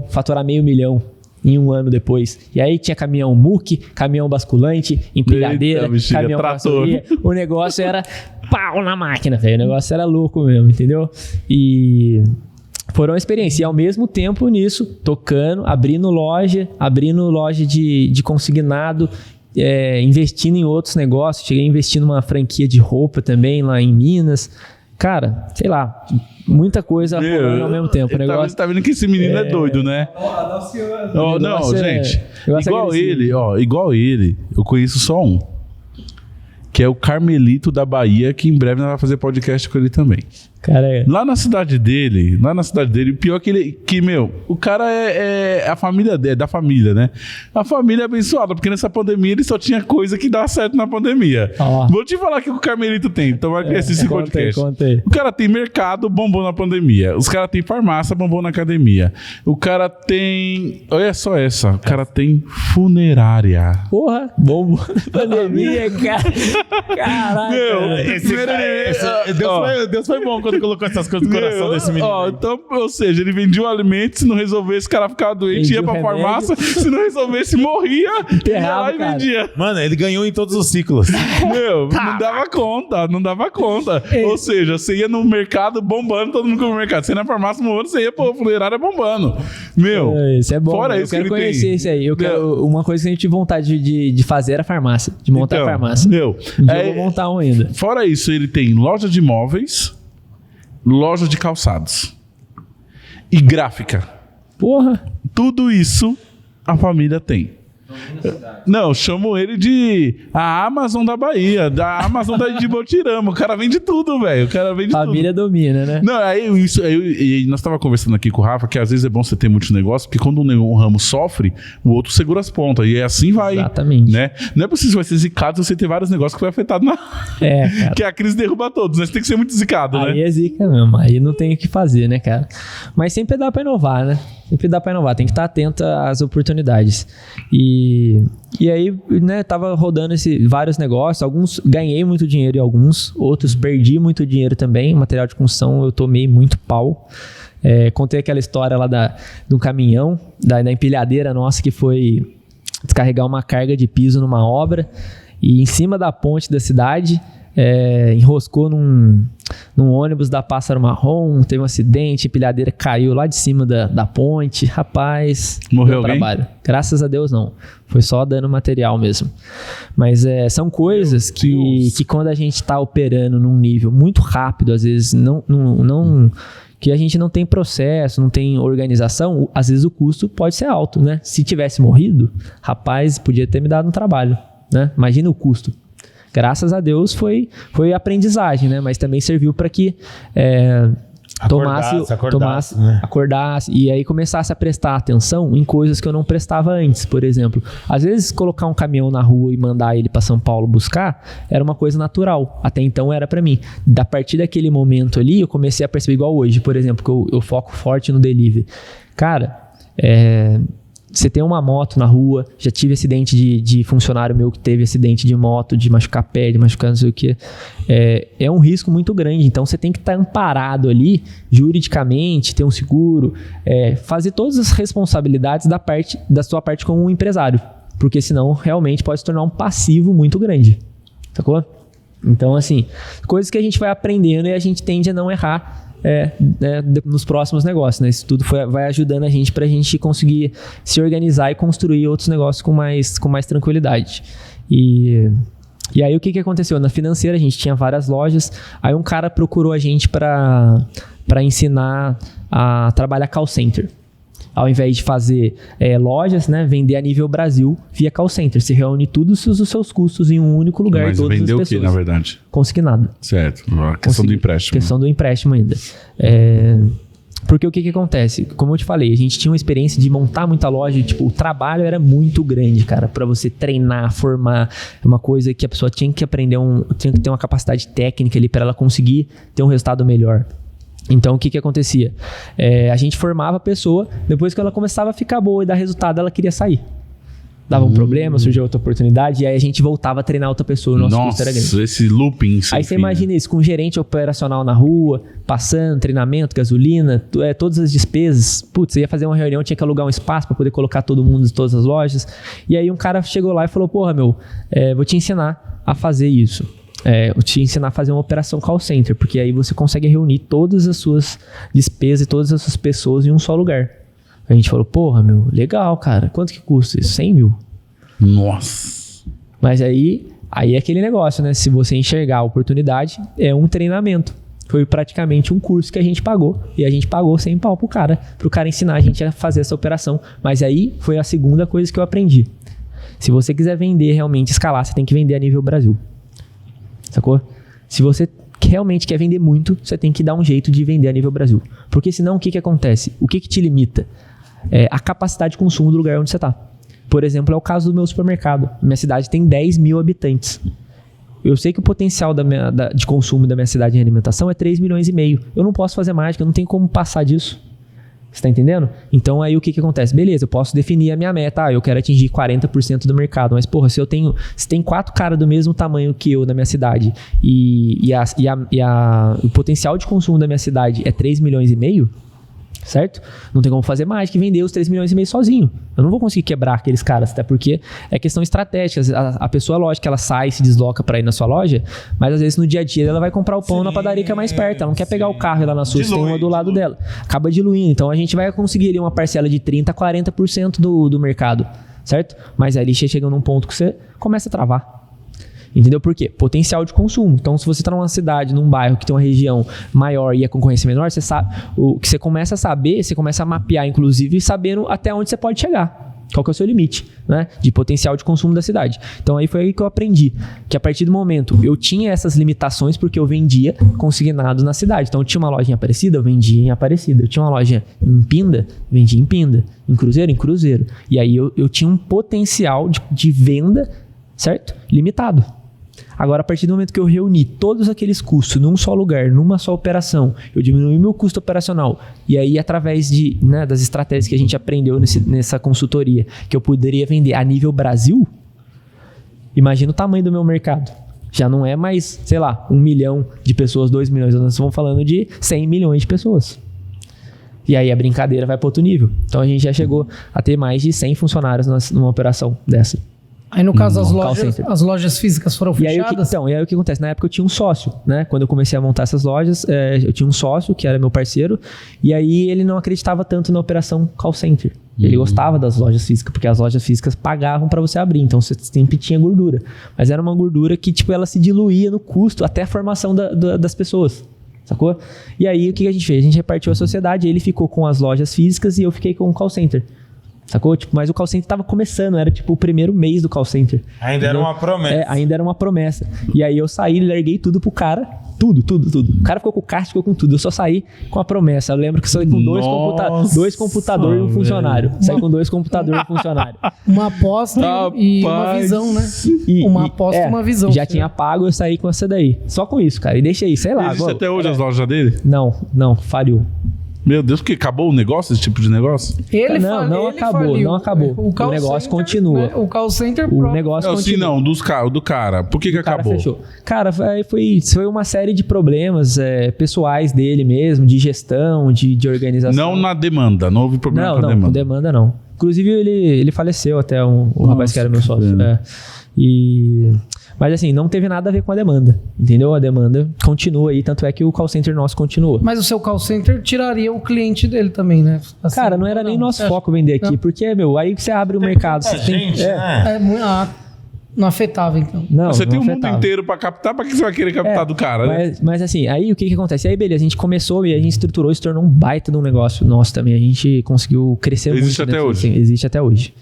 faturar meio milhão em um ano depois. E aí tinha caminhão muque, caminhão basculante, empilhadeira, caminhão vassoura. O negócio era pau na máquina, velho. O negócio era louco mesmo, entendeu? E... foram uma experiência. E ao mesmo tempo nisso, tocando, abrindo loja de consignado, investindo em outros negócios. Cheguei a investir numa franquia de roupa também lá em Minas. Cara, sei lá, muita coisa rolando ao mesmo tempo. Você tá vendo que esse menino é doido, né? Não, gente. Igual ele, eu conheço só um. Que é o Carmelito da Bahia, que em breve nós vamos fazer podcast com ele também. Cara, lá na cidade dele, o pior é que o cara é a família dele, é da família, né? A família é abençoada, porque nessa pandemia ele só tinha coisa que dá certo na pandemia. Vou te falar que o Carmelito tem, então vai crescer esse podcast. Contei. O cara tem mercado, bombou na pandemia. Os caras tem farmácia, bombou na academia. O cara tem... Olha só essa. O cara tem funerária. Porra, bombou na pandemia, cara. Caraca. Deus foi bom quando colocou essas coisas no coração desse menino. Então, ou seja, ele vendia o alimento, se não resolvesse, o cara ficava doente, ia pra farmácia, se não resolvesse, morria, ia lá e vendia. Mano, ele ganhou em todos os ciclos. Não dava conta. Ou seja, você ia no mercado bombando, todo mundo no mercado. Você ia na farmácia bombando, você ia pro funerária bombando. Isso é bom. Fora eu isso quero que conhecer isso aí. Uma coisa que a gente tive vontade de fazer era farmácia, de montar farmácia. Eu vou montar um ainda. Fora isso, ele tem loja de imóveis, loja de calçados e gráfica. Porra! Tudo isso a família tem. Não, eu chamo ele de a Amazon da Bahia, da Amazon de Botirama. O cara vende tudo, velho. O cara vende tudo. Família domina, né? Não, aí nós tava conversando aqui com o Rafa que às vezes é bom você ter muitos negócios, porque quando um ramo sofre, o outro segura as pontas. E assim vai. Exatamente. Né? Não é possível você vai ser zicado se você ter vários negócios que vai afetar na. Cara. Que a crise derruba todos, né? Você tem que ser muito zicado, né? Aí é zica mesmo. Aí não tem o que fazer, né, cara? Mas sempre dá pra inovar, né? Sempre dá pra inovar. Tem que estar atento às oportunidades. E aí, né, tava rodando vários negócios. Alguns ganhei muito dinheiro em alguns. Outros perdi muito dinheiro também. Material de construção eu tomei muito pau. Contei aquela história lá de um caminhão, da empilhadeira nossa que foi descarregar uma carga de piso numa obra. E em cima da ponte da cidade, enroscou num ônibus da Pássaro Marrom, teve um acidente, a empilhadeira caiu lá de cima da ponte. Rapaz, morreu alguém? Trabalho. Graças a Deus não, foi só dano material mesmo. Mas são coisas que quando a gente está operando num nível muito rápido, às vezes não que a gente não tem processo, não tem organização, às vezes o custo pode ser alto, né? Se tivesse morrido, rapaz, podia ter me dado um trabalho, né? Imagina o custo. Graças a Deus foi aprendizagem, né? Mas também serviu para que acordasse e aí começasse a prestar atenção em coisas que eu não prestava antes. Por exemplo, às vezes colocar um caminhão na rua e mandar ele para São Paulo buscar era uma coisa natural. Até então era para mim. A partir daquele momento ali, eu comecei a perceber, igual hoje, por exemplo, que eu foco forte no delivery. Cara, você tem uma moto na rua, já tive acidente de funcionário meu que teve acidente de moto, de machucar pé, de machucar não sei o que. É um risco muito grande, então você tem que estar amparado ali, juridicamente, ter um seguro, fazer todas as responsabilidades da sua parte como um empresário, porque senão realmente pode se tornar um passivo muito grande, sacou? Então, assim, coisas que a gente vai aprendendo e a gente tende a não errar nos próximos negócios, né? Isso tudo vai ajudando a gente pra gente conseguir se organizar e construir outros negócios com mais tranquilidade. E aí o que aconteceu? Na financeira a gente tinha várias lojas, aí um cara procurou a gente pra ensinar a trabalhar call center. Ao invés de fazer lojas, né, vender a nível Brasil via call center. Se reúne todos os seus custos em um único lugar. Mas todas vendeu as pessoas. O que, na verdade? Consignado. Certo. A questão do empréstimo. Questão do empréstimo ainda. Porque o que acontece? Como eu te falei, a gente tinha uma experiência de montar muita loja. Tipo, o trabalho era muito grande, cara. Pra você treinar, formar. É uma coisa que a pessoa tinha que aprender, tinha que ter uma capacidade técnica ali pra ela conseguir ter um resultado melhor. Então, o que acontecia? A gente formava a pessoa, depois que ela começava a ficar boa e dar resultado, ela queria sair. Dava um problema, surgiu outra oportunidade, e aí a gente voltava a treinar outra pessoa. O nosso custo era grande. Nossa, esse looping. Aí você imagina isso, com um gerente operacional na rua, passando, treinamento, gasolina, todas as despesas. Putz, você ia fazer uma reunião, tinha que alugar um espaço para poder colocar todo mundo em todas as lojas. E aí um cara chegou lá e falou, porra, vou te ensinar a fazer isso. Eu te ensinar a fazer uma operação call center, porque aí você consegue reunir todas as suas despesas e todas as suas pessoas em um só lugar. A gente falou, porra, legal, cara. Quanto que custa isso? 100 mil. Nossa. Mas aí é aquele negócio, né? Se você enxergar a oportunidade, é um treinamento. Foi praticamente um curso que a gente pagou. E a gente pagou 100 pau pro cara ensinar a gente a fazer essa operação. Mas aí foi a segunda coisa que eu aprendi. Se você quiser vender, realmente escalar, você tem que vender a nível Brasil. Sacou? Se você realmente quer vender muito, você tem que dar um jeito de vender a nível Brasil. Porque senão o que acontece? O que te limita? A capacidade de consumo do lugar onde você está. Por exemplo, é o caso do meu supermercado. Minha cidade tem 10 mil habitantes. Eu sei que o potencial de consumo da minha cidade em alimentação é 3,5 milhões. Eu não posso fazer mágica, eu não tenho como passar disso. Você tá entendendo? Então aí o que acontece? Beleza, eu posso definir a minha meta. Eu quero atingir 40% do mercado. Mas porra, se tem 4 caras do mesmo tamanho que eu na minha cidade e o potencial de consumo da minha cidade é 3,5 milhões, certo? Não tem como fazer mais que vender os 3,5 milhões sozinho. Eu não vou conseguir quebrar aqueles caras, até porque é questão estratégica. A pessoa, lógico, ela sai, se desloca para ir na sua loja, mas às vezes no dia a dia ela vai comprar o pão na padaria que é mais perto. Ela não quer pegar o carro e ir lá na sua, tem uma do lado dela. Acaba diluindo. Então a gente vai conseguir ali uma parcela de 30% a 40% do mercado, certo? Mas aí chega num ponto que você começa a travar. Entendeu por quê? Potencial de consumo. Então, se você está numa cidade, num bairro que tem uma região maior e a concorrência menor, você sabe o que você começa a saber, você começa a mapear, inclusive, sabendo até onde você pode chegar. Qual que é o seu limite, né? De potencial de consumo da cidade. Então aí foi aí que eu aprendi. Que a partir do momento eu tinha essas limitações porque eu vendia consignado na cidade. Então eu tinha uma loja em Aparecida, eu vendia em Aparecida. Eu tinha uma loja em Pinda, vendia em Pinda. Em Cruzeiro, em Cruzeiro. E aí eu tinha um potencial de venda, certo? Limitado. Agora, a partir do momento que eu reuni todos aqueles custos num só lugar, numa só operação, eu diminui meu custo operacional. E aí, através das estratégias que a gente aprendeu nessa consultoria, que eu poderia vender a nível Brasil, imagina o tamanho do meu mercado. Já não é mais, sei lá, 1 milhão de pessoas, 2 milhões. Nós estamos falando de 100 milhões de pessoas. E aí a brincadeira vai para outro nível. Então, a gente já chegou a ter mais de 100 funcionários numa operação dessa. Aí, no caso, as lojas físicas foram fechadas? E aí o que acontece? Na época eu tinha um sócio, né? Quando eu comecei a montar essas lojas, eu tinha um sócio que era meu parceiro, e aí ele não acreditava tanto na operação call center. Ele gostava das lojas físicas, porque as lojas físicas pagavam para você abrir, então você sempre tinha gordura. Mas era uma gordura que, tipo, ela se diluía no custo até a formação das pessoas, sacou? E aí o que a gente fez? A gente repartiu a sociedade, ele ficou com as lojas físicas e eu fiquei com o call center. Sacou? Tipo, mas o call center tava começando, era tipo o primeiro mês do call center. Ainda era uma promessa. Ainda era uma promessa. E aí eu saí e larguei tudo pro cara. Tudo. O cara ficou com o kart, ficou com tudo. Eu só saí com a promessa. Eu lembro que eu saí com dois computadores e um funcionário. Saí com 2 computadores e um funcionário. Uma aposta e uma visão, né? Uma aposta e uma visão. Já tinha pago, eu saí com essa daí. Só com isso, cara. E deixei, sei lá. Existe até hoje as lojas dele? Não, faliu. Meu Deus, porque acabou o negócio, esse tipo de negócio? Não acabou. O negócio continua. O call center o negócio continua. Do cara. Por que acabou? Fechou. Cara, foi uma série de problemas pessoais dele mesmo, de gestão, de organização. Não na demanda, não houve problema com a demanda. Não, com demanda não. Inclusive ele faleceu até, o rapaz que era meu sócio. Mas assim, não teve nada a ver com a demanda, entendeu? A demanda continua aí, tanto é que o call center nosso continua. Mas o seu call center tiraria o cliente dele também, né? Assim, cara, não era nem nosso foco vender aqui, porque, aí que você abre o mercado. Você tem não afetava, então. Você tem o mundo inteiro pra captar, pra que você vai querer captar do cara, né? Mas assim, aí o que acontece? Aí beleza, a gente começou e a gente estruturou, se tornou um baita de um negócio nosso também. A gente conseguiu crescer muito. Existe até hoje? Assim, existe até hoje.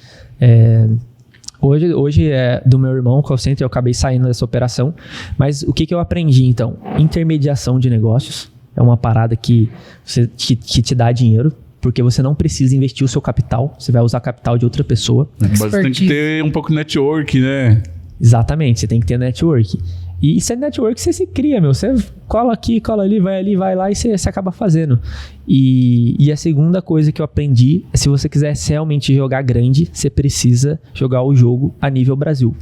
Hoje é do meu irmão, call center, eu acabei saindo dessa operação. Mas o que eu aprendi, então? Intermediação de negócios é uma parada que te dá dinheiro, porque você não precisa investir o seu capital, você vai usar capital de outra pessoa. Mas você tem que ter um pouco de network, né? Exatamente, você tem que ter network. E isso é network que você se cria, meu. Você cola aqui, cola ali, vai lá e você acaba fazendo. E a segunda coisa que eu aprendi é, se você quiser realmente jogar grande, você precisa jogar o jogo a nível Brasil.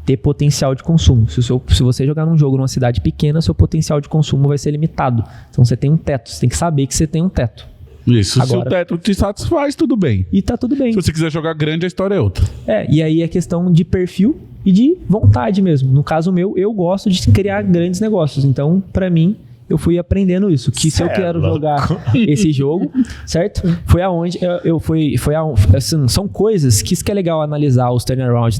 Ter potencial de consumo. Se você jogar num jogo numa cidade pequena, seu potencial de consumo vai ser limitado. Então você tem um teto, você tem que saber que você tem um teto. Isso, agora, se o teto te satisfaz, tudo bem. E tá tudo bem. Se você quiser jogar grande, a história é outra. E aí é questão de perfil e de vontade mesmo. No caso meu, eu gosto de criar grandes negócios. Então, pra mim, eu fui aprendendo isso. Que se eu quero jogar esse jogo, certo? Foi aonde assim, são coisas que isso que é legal analisar os turnarounds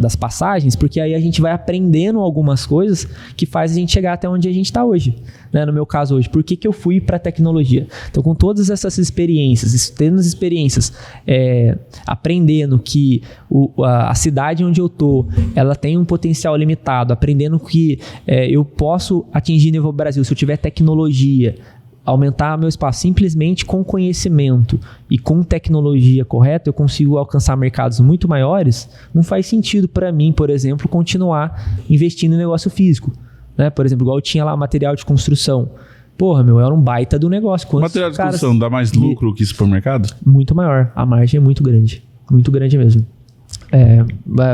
das passagens, porque aí a gente vai aprendendo algumas coisas que faz a gente chegar até onde a gente está hoje. Né? No meu caso hoje, por que eu fui para tecnologia? Então, com todas essas experiências, tendo as experiências, aprendendo que a cidade onde eu tô, ela tem um potencial limitado, aprendendo que eu posso atingir nível Brasil se eu tiver tecnologia, aumentar meu espaço simplesmente com conhecimento e com tecnologia correta, eu consigo alcançar mercados muito maiores. Não faz sentido para mim, por exemplo, continuar investindo em negócio físico. Né? Por exemplo, igual eu tinha lá material de construção. Porra, era um baita do negócio. Material de construção dá mais lucro que supermercado? Muito maior. A margem é muito grande. Muito grande mesmo.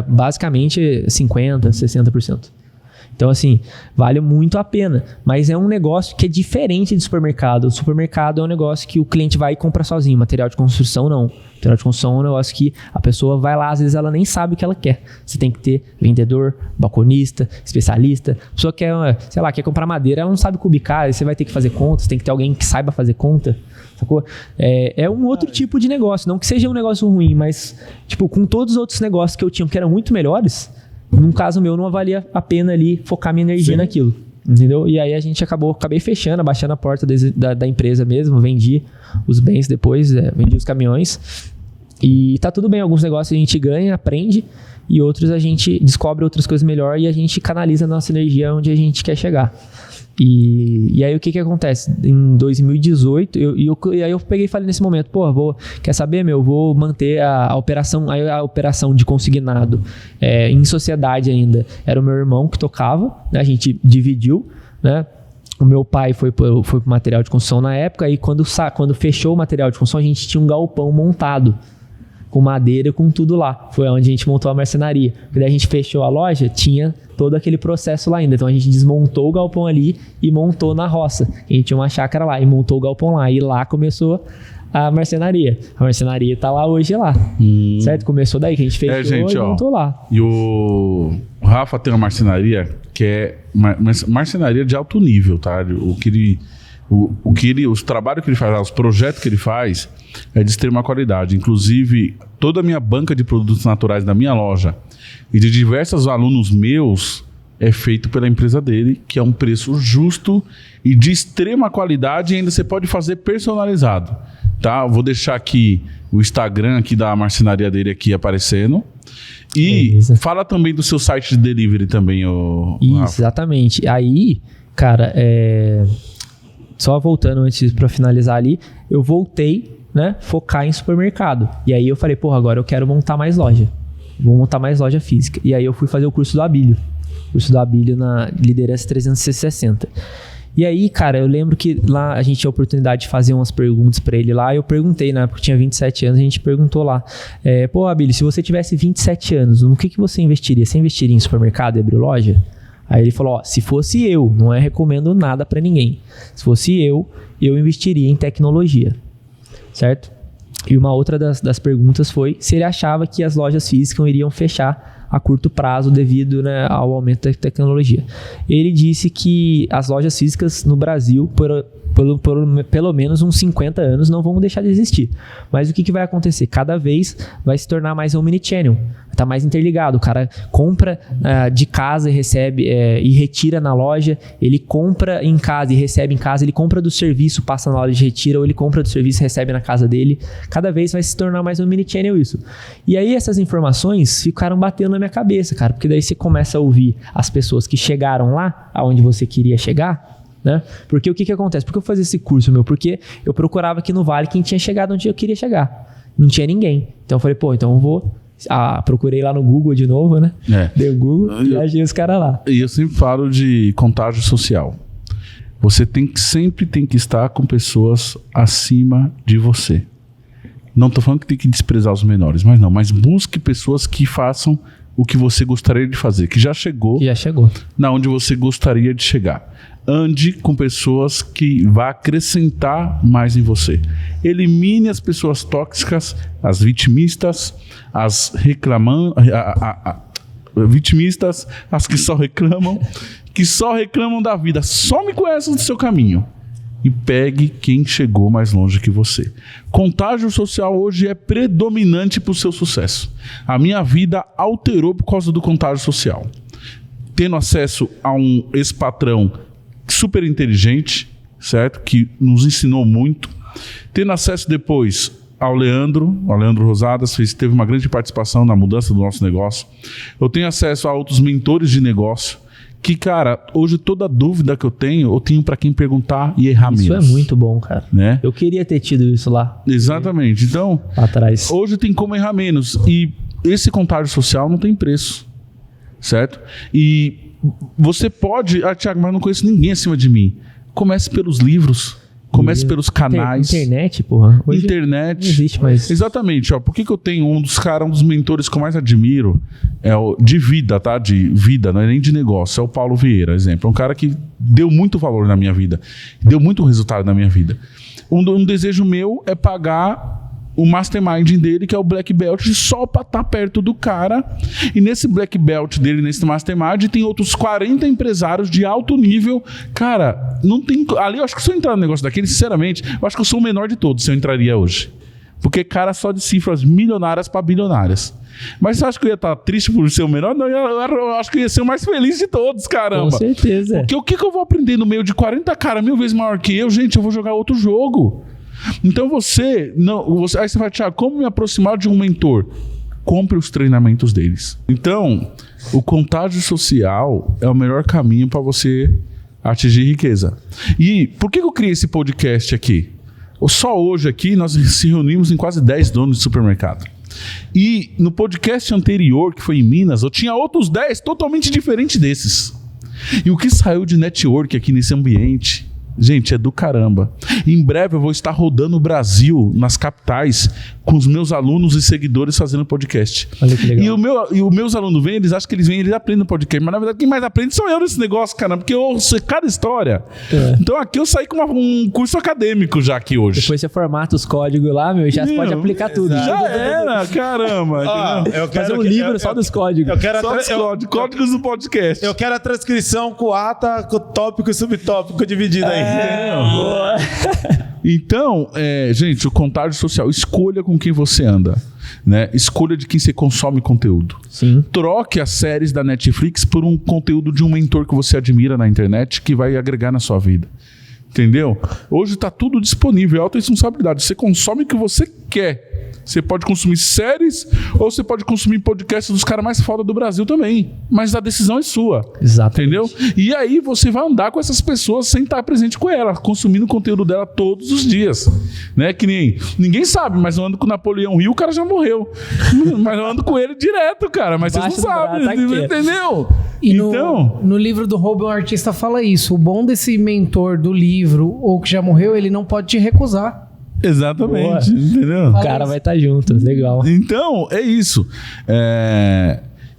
Basicamente 50%, 60%. Então, assim, vale muito a pena. Mas é um negócio que é diferente de supermercado. O supermercado é um negócio que o cliente vai e compra sozinho. Material de construção, não. Material de construção é um negócio que a pessoa vai lá, às vezes ela nem sabe o que ela quer. Você tem que ter vendedor, balconista, especialista. A pessoa quer, quer comprar madeira, ela não sabe cubicar, aí você vai ter que fazer conta, você tem que ter alguém que saiba fazer conta. Sacou? É um outro tipo de negócio. Não que seja um negócio ruim, mas, tipo, com todos os outros negócios que eu tinha, que eram muito melhores, num caso meu, não valia a pena ali focar minha energia naquilo. Entendeu? E aí a gente acabei fechando, abaixando a porta da empresa mesmo, vendi os bens depois, vendi os caminhões E tá tudo bem, alguns negócios a gente ganha, aprende, e outros a gente descobre outras coisas melhor e a gente canaliza a nossa energia onde a gente quer chegar. E aí o que acontece? Em 2018, aí eu peguei e falei nesse momento, quer saber, vou manter a operação de consignado em sociedade ainda. Era o meu irmão que tocava, né? A gente dividiu, né? O meu pai foi pro material de construção na época, e quando fechou o material de construção, a gente tinha um galpão montado, com madeira, com tudo lá. Foi onde a gente montou a marcenaria. Quando a gente fechou a loja, tinha todo aquele processo lá ainda. Então a gente desmontou o galpão ali e montou na roça. A gente tinha uma chácara lá e montou o galpão lá. E lá começou a marcenaria. A marcenaria tá lá hoje lá. Certo? Começou daí, que a gente fechou e montou lá. E o Rafa tem uma marcenaria que é marcenaria de alto nível, tá? Os trabalhos que ele faz, os projetos que ele faz é de extrema qualidade. Inclusive, toda a minha banca de produtos naturais da minha loja e de diversos alunos meus é feito pela empresa dele, que é um preço justo e de extrema qualidade, e ainda você pode fazer personalizado, tá? Vou deixar aqui o Instagram aqui da marcenaria dele aqui aparecendo. E beleza. Fala também do seu site de delivery também, Isso, exatamente. Aí, cara, só voltando antes para finalizar ali, eu voltei, né, focar em supermercado. E aí eu falei, agora eu quero montar mais loja. Vou montar mais loja física. E aí eu fui fazer o curso do Abílio. Curso do Abílio na Liderança 360. E aí, cara, eu lembro que lá a gente tinha a oportunidade de fazer umas perguntas pra ele lá. Eu perguntei, né, porque eu tinha 27 anos, a gente perguntou lá. Abílio, se você tivesse 27 anos, no que você investiria? Você investiria em supermercado e abrir loja? Aí ele falou, se fosse eu, não recomendo nada pra ninguém. Se fosse eu investiria em tecnologia. Certo? E uma outra das perguntas foi se ele achava que as lojas físicas iriam fechar a curto prazo devido, né, ao aumento da tecnologia. Ele disse que as lojas físicas no Brasil, pelo menos uns 50 anos, não vão deixar de existir. Mas o que vai acontecer? Cada vez vai se tornar mais omnichannel. Está mais interligado. O cara compra de casa e recebe e retira na loja. Ele compra em casa e recebe em casa. Ele compra do serviço, passa na loja e retira. Ou ele compra do serviço e recebe na casa dele. Cada vez vai se tornar mais omnichannel isso. E aí essas informações ficaram batendo na minha cabeça, cara. Porque daí você começa a ouvir as pessoas que chegaram lá, aonde você queria chegar, né? Porque o que acontece? Por que eu fazia esse curso, Porque eu procurava aqui no Vale quem tinha chegado onde eu queria chegar. Não tinha ninguém. Então eu falei, então eu vou... procurei lá no Google de novo, né? Dei o Google e achei os caras lá. E eu sempre falo de contágio social. Você sempre tem que estar com pessoas acima de você. Não tô falando que tem que desprezar os menores, mas busque pessoas que façam o que você gostaria de fazer, que já chegou na onde você gostaria de chegar. Ande com pessoas que vão acrescentar mais em você. Elimine as pessoas tóxicas, as vitimistas, as vitimistas, as que só reclamam da vida. Some com essas do seu caminho. E pegue quem chegou mais longe que você. Contágio social hoje é predominante para o seu sucesso. A minha vida alterou por causa do contágio social. Tendo acesso a um ex-patrão super inteligente, certo? Que nos ensinou muito. Tendo acesso depois ao Leandro Rosadas, teve uma grande participação na mudança do nosso negócio. Eu tenho acesso a outros mentores de negócio. Que, cara, hoje toda dúvida que eu tenho para quem perguntar e errar menos. Isso é muito bom, cara. Né? Eu queria ter tido isso lá. Exatamente. Então, atrás. Hoje tem como errar menos. E esse contágio social não tem preço. Certo? E você pode... Thiago, mas eu não conheço ninguém acima de mim. Comece pelos livros. Comece pelos canais. Internet, porra. Hoje internet. Não existe mais. Exatamente. Por que eu tenho um dos mentores que eu mais admiro de vida, tá? De vida, não é nem de negócio. É o Paulo Vieira, exemplo. É um cara que deu muito valor na minha vida. Deu muito resultado na minha vida. Um desejo meu é pagar o mastermind dele, que é o Black Belt, só para estar perto do cara. E nesse Black Belt dele, nesse mastermind, tem outros 40 empresários de alto nível. Cara, não tem... Ali, eu acho que se eu entrar no negócio daquele, sinceramente, eu acho que eu sou o menor de todos se eu entraria hoje. Porque, cara, só de cifras milionárias para bilionárias. Mas você acha que eu ia estar triste por ser o menor? Não, eu acho que eu ia ser o mais feliz de todos, caramba. Com certeza. Porque o que eu vou aprender no meio de 40 caras 1000 vezes maior que eu? Gente, eu vou jogar outro jogo. Então aí você fala, Thiago, como me aproximar de um mentor? Compre os treinamentos deles. Então, o contágio social é o melhor caminho para você atingir riqueza. E por que eu criei esse podcast aqui? Só hoje aqui nós se reunimos em quase 10 donos de supermercado. E no podcast anterior, que foi em Minas, eu tinha outros 10 totalmente diferentes desses. E o que saiu de network aqui nesse ambiente, gente, é do caramba. Em breve eu vou estar rodando o Brasil, nas capitais, com os meus alunos e seguidores fazendo podcast. Olha que legal. E os meus alunos vêm, eles acham que eles aprendem podcast. Mas na verdade quem mais aprende sou eu nesse negócio, cara. Porque eu ouço cada história. Então aqui eu saí com um curso acadêmico já aqui hoje. Depois você formata os códigos lá, já pode aplicar tudo. Já era, caramba. Fazer um livro só dos códigos. Eu quero códigos do podcast. Eu quero a transcrição com ata, com tópico e subtópico dividido aí. Boa. Então, gente, o contágio social, escolha com quem você anda, né? Escolha de quem você consome conteúdo. Sim. Troque as séries da Netflix por um conteúdo de um mentor que você admira na internet que vai agregar na sua vida. Entendeu? Hoje está tudo disponível, é autorresponsabilidade. Você consome o que você quer. Você pode consumir séries ou você pode consumir podcasts dos caras mais foda do Brasil também. Mas a decisão é sua. Exatamente. Entendeu? E aí você vai andar com essas pessoas sem estar presente com ela, consumindo o conteúdo dela todos os dias. Né? Que nem... Ninguém sabe, mas eu ando com o Napoleão Hill, o cara já morreu. Mas eu ando com ele direto, cara. Mas vocês não sabem, entendeu? E então... no livro do Roube, o artista fala isso. O bom desse mentor do livro, ou que já morreu, ele não pode te recusar. Exatamente, entendeu? O cara vai estar junto, legal. Então, é isso.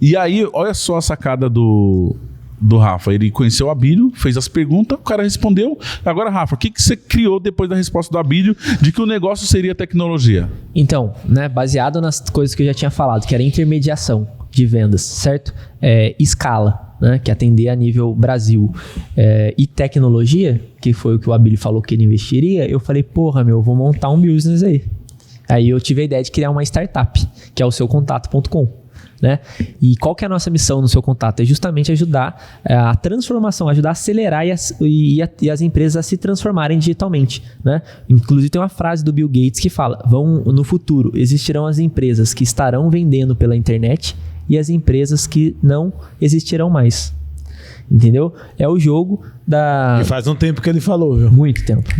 E aí, olha só a sacada do Rafa. Ele conheceu o Abílio, fez as perguntas, o cara respondeu. Agora, Rafa, o que você criou depois da resposta do Abílio de que o negócio seria tecnologia? Então, né, baseado nas coisas que eu já tinha falado, que era intermediação de vendas, certo? Escala. Né, que atender a nível Brasil e tecnologia, que foi o que o Abílio falou que ele investiria, eu falei, porra, vou montar um business aí. Aí eu tive a ideia de criar uma startup, que é o SeuContato.com. Né? E qual que é a nossa missão no Seu Contato? É justamente ajudar a transformação, ajudar a acelerar e as empresas a se transformarem digitalmente. Né? Inclusive tem uma frase do Bill Gates que fala, no futuro existirão as empresas que estarão vendendo pela internet e as empresas que não existirão mais. Entendeu? É o jogo da... E faz um tempo que ele falou, viu? Muito tempo.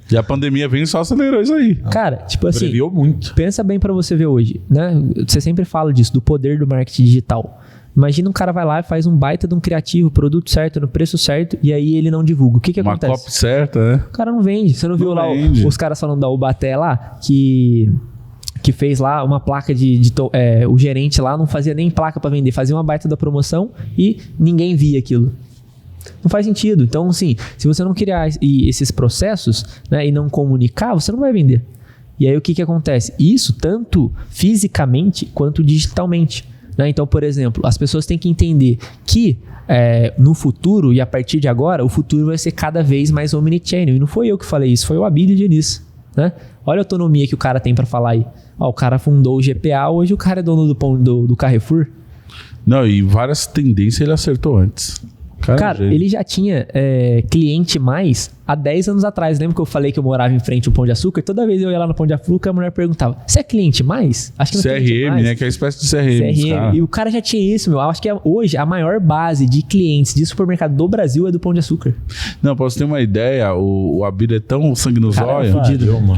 E a pandemia veio e só acelerou isso aí. Cara, tipo assim... Previu muito. Pensa bem pra você ver hoje, né? Você sempre fala disso, do poder do marketing digital. Imagina um cara vai lá e faz um baita de um criativo, produto certo, no preço certo, e aí ele não divulga. O que acontece? Uma copy certa, né? O cara não vende. Você não viu lá os caras falando da Ubaté lá, que fez lá uma placa o gerente lá não fazia nem placa pra vender, fazia uma baita da promoção e ninguém via aquilo. Não faz sentido. Então, assim, se você não criar esses processos, né, e não comunicar, você não vai vender. E aí o que acontece? Isso tanto fisicamente quanto digitalmente. Né? Então, por exemplo, as pessoas têm que entender que no futuro e a partir de agora, o futuro vai ser cada vez mais omnichannel. E não foi eu que falei isso, foi o Abílio Diniz. Né? Olha a autonomia que o cara tem para falar aí. O cara fundou o GPA, hoje o cara é dono do Carrefour. Não, e várias tendências ele acertou antes. Cara, ele já tinha cliente mais há 10 anos atrás. Lembra que eu falei que eu morava em frente ao Pão de Açúcar? Toda vez eu ia lá no Pão de Açúcar, a mulher perguntava, você é cliente mais? Acho que não CRM, mais. Né? Que é a espécie de CRM. Cara. E o cara já tinha isso, Acho que hoje a maior base de clientes de supermercado do Brasil é do Pão de Açúcar. Não, pra você ter uma ideia, o Abílio é tão sangue no zóio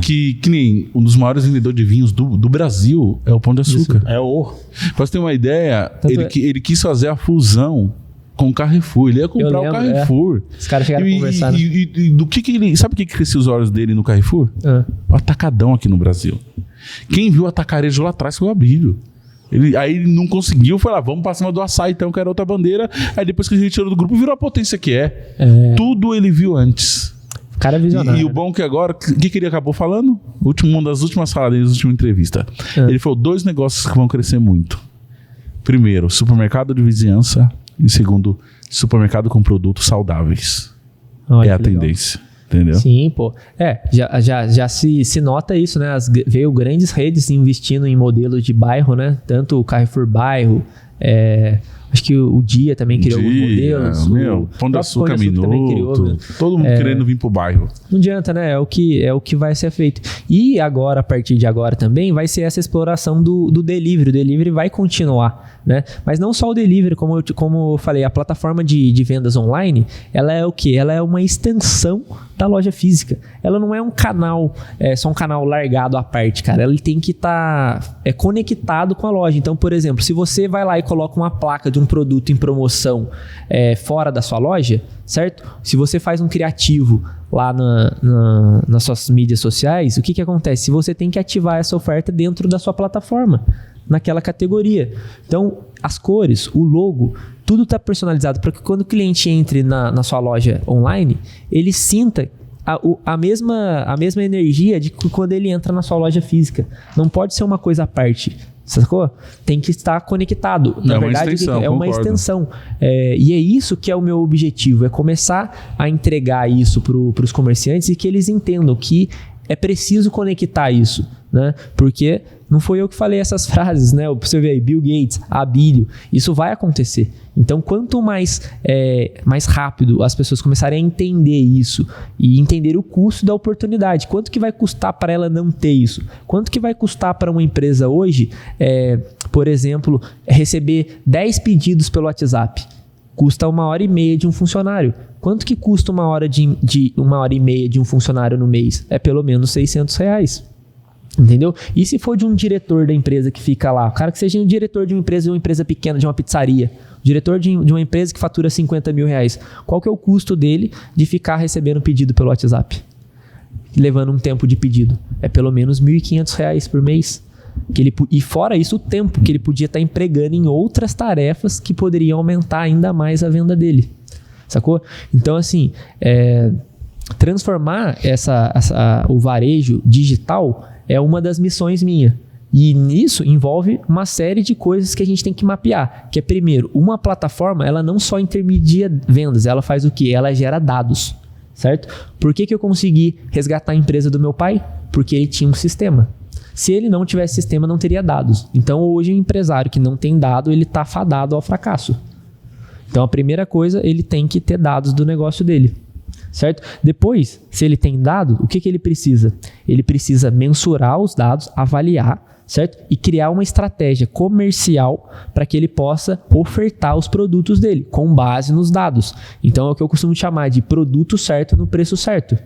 que nem um dos maiores vendedores de vinhos do Brasil é o Pão de Açúcar. É o... Pra você ter uma ideia, ele quis fazer a fusão com o Carrefour. Ele ia comprar o Carrefour. Os caras chegaram a conversar. E do que ele... Sabe o que cresceu os olhos dele no Carrefour? O atacadão aqui no Brasil. Quem viu o atacarejo lá atrás foi o Abílio. Aí ele não conseguiu, foi lá, vamos pra cima do Açaí então, que era outra bandeira. Aí depois que ele retirou do grupo, virou a potência que é. Tudo ele viu antes. O cara é visionário. E o bom que agora, o que ele acabou falando? Uma das últimas falas dele, na última entrevista. Ele falou 2 negócios que vão crescer muito. Primeiro, supermercado de vizinhança. E segundo, supermercado com produtos saudáveis. Olha, a tendência. Entendeu? Sim, pô. Já se nota isso, né? Veio grandes redes investindo em modelos de bairro, né? Tanto o Carrefour Bairro, Acho que o Dia também criou alguns modelos. Pão de Açúcar Minuto. Todo mundo querendo vir pro bairro. Não adianta, né? É o que vai ser feito. E agora, a partir de agora também, vai ser essa exploração do delivery. O delivery vai continuar, né? Mas não só o delivery, como eu falei, a plataforma de vendas online, ela é o quê? Ela é uma extensão da loja física. Ela não é um canal, só um canal largado à parte, cara. Ela tem que estar conectado com a loja. Então, por exemplo, se você vai lá e coloca uma placa de um produto em promoção fora da sua loja, certo? Se você faz um criativo lá nas suas mídias sociais, o que acontece? Você tem que ativar essa oferta dentro da sua plataforma, naquela categoria. Então, as cores, o logo, tudo está personalizado para que quando o cliente entre na sua loja online, ele sinta a mesma energia de quando ele entra na sua loja física. Não pode ser uma coisa à parte, sacou? Tem que estar conectado. Na verdade, é uma extensão. E é isso que é o meu objetivo, é começar a entregar isso para os comerciantes e que eles entendam que é preciso conectar isso, né? Porque não foi eu que falei essas frases, né? Você vê aí, Bill Gates, Abílio, isso vai acontecer. Então, quanto mais rápido as pessoas começarem a entender isso e entender o custo da oportunidade, quanto que vai custar para ela não ter isso? Quanto que vai custar para uma empresa hoje, por exemplo, receber 10 pedidos pelo WhatsApp? Custa 1h30 de um funcionário. Quanto que custa 1h30 de um funcionário no mês? É pelo menos R$600. Entendeu? E se for de um diretor da empresa que fica lá, o cara que seja um diretor de uma empresa pequena, de uma pizzaria, diretor de uma empresa que fatura R$50 mil, qual que é o custo dele de ficar recebendo pedido pelo WhatsApp? Levando um tempo de pedido. É pelo menos R$1.500 por mês. E fora isso, o tempo que ele podia estar empregando em outras tarefas que poderiam aumentar ainda mais a venda dele. Sacou? Então, assim, transformar o varejo digital é uma das missões minha. E nisso envolve uma série de coisas que a gente tem que mapear. Que é, primeiro, uma plataforma, ela não só intermedia vendas, ela faz o quê? Ela gera dados, certo? Por que eu consegui resgatar a empresa do meu pai? Porque ele tinha um sistema. Se ele não tivesse sistema, não teria dados. Então, hoje, o empresário que não tem dado, ele está fadado ao fracasso. Então, a primeira coisa, ele tem que ter dados do negócio dele. Certo? Depois, se ele tem dado, o que ele precisa? Ele precisa mensurar os dados, avaliar, certo? E criar uma estratégia comercial para que ele possa ofertar os produtos dele, com base nos dados. Então, é o que eu costumo chamar de produto certo no preço certo.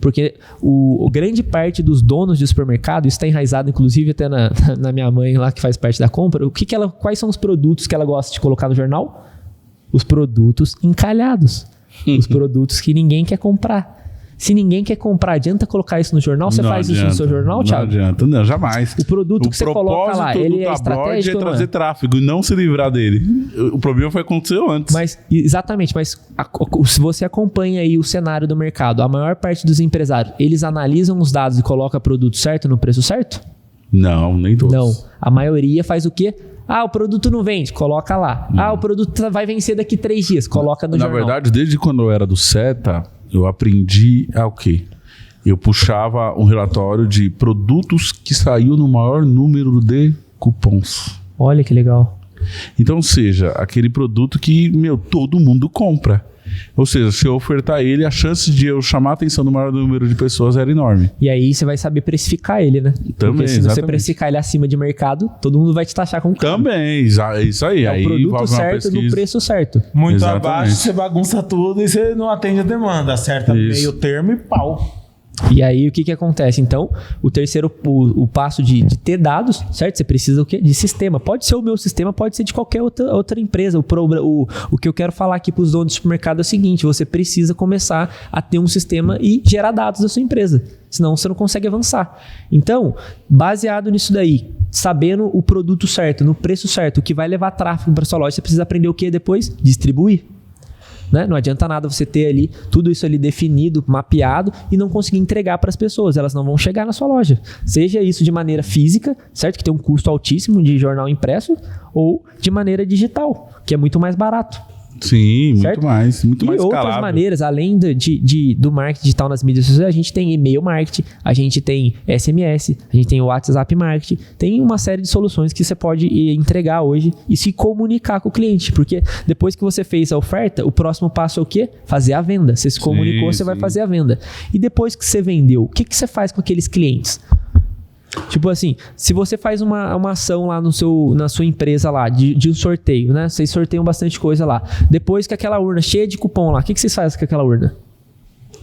Porque grande parte dos donos de supermercado, isso está enraizado inclusive até na minha mãe lá que faz parte da compra, quais são os produtos que ela gosta de colocar no jornal? Os produtos encalhados. Os produtos que ninguém quer comprar. Se ninguém quer comprar, adianta colocar isso no jornal? Você faz isso no seu jornal, Thiago? Não adianta, não, jamais. O produto que você coloca lá, ele é estratégico? É trazer tráfego e não se livrar dele. O problema foi acontecer antes. Exatamente, mas se você acompanha aí o cenário do mercado, a maior parte dos empresários, eles analisam os dados e colocam produto certo no preço certo? Não, nem todos. Não, a maioria faz o quê? O produto não vende, coloca lá. O produto vai vencer daqui 3 dias, coloca no jornal. Na verdade, desde quando eu era do Seta, eu aprendi o quê? Eu puxava um relatório de produtos que saiu no maior número de cupons. Olha que legal. Então, ou seja, aquele produto que, todo mundo compra. Ou seja, se eu ofertar ele, a chance de eu chamar a atenção do maior número de pessoas era enorme. E aí você vai saber precificar ele, né? Também, porque se você precificar ele acima de mercado, todo mundo vai te taxar como caro. Também, isso aí. É o produto certo no preço certo. Muito abaixo, você bagunça tudo e você não atende a demanda. Acerta meio termo e pau. E aí, o que acontece? Então, o passo de ter dados, certo? Você precisa o quê? De sistema. Pode ser o meu sistema, pode ser de qualquer outra empresa. O que eu quero falar aqui para os donos do supermercado é o seguinte: você precisa começar a ter um sistema e gerar dados da sua empresa. Senão, você não consegue avançar. Então, baseado nisso daí, sabendo o produto certo, no preço certo, o que vai levar tráfego para sua loja, você precisa aprender o que depois? Distribuir. Né? Não adianta nada você ter ali tudo isso ali definido, mapeado e não conseguir entregar para as pessoas. Elas não vão chegar na sua loja. Seja isso de maneira física, certo? Que tem um custo altíssimo de jornal impresso, ou de maneira digital, que é muito mais barato. Sim, certo? muito mais e outras escalável. maneiras, além do marketing digital nas mídias sociais, a gente tem e-mail marketing, a gente tem SMS, a gente tem o WhatsApp marketing, tem uma série de soluções que você pode entregar hoje e se comunicar com o cliente, porque depois que você fez a oferta, o próximo passo é o quê? Fazer a venda. Você se comunicou, você vai fazer a venda. E depois que você vendeu, o que você faz com aqueles clientes? Tipo assim, se você faz uma ação lá na sua empresa lá, de um sorteio, né? Vocês sorteiam bastante coisa lá. Depois que aquela urna cheia de cupom lá, o que vocês fazem com aquela urna?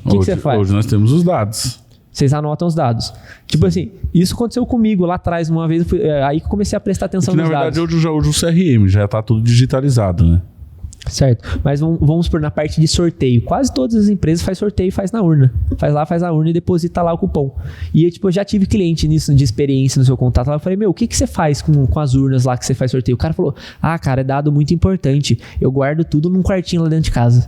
O que você faz? Hoje nós temos os dados. Vocês anotam os dados. Tipo assim, isso aconteceu comigo lá atrás, uma vez, aí que eu comecei a prestar atenção nos dados. Na verdade, hoje o CRM já tá tudo digitalizado, né? Certo, mas vamos por na parte de sorteio. Quase todas as empresas faz sorteio e faz na urna. Faz na urna e deposita lá o cupom. E tipo, eu já tive cliente nisso, de experiência no seu contato. Lá eu falei, meu, o que você faz com as urnas lá que você faz sorteio? O cara falou, cara, é dado muito importante. Eu guardo tudo num quartinho lá dentro de casa.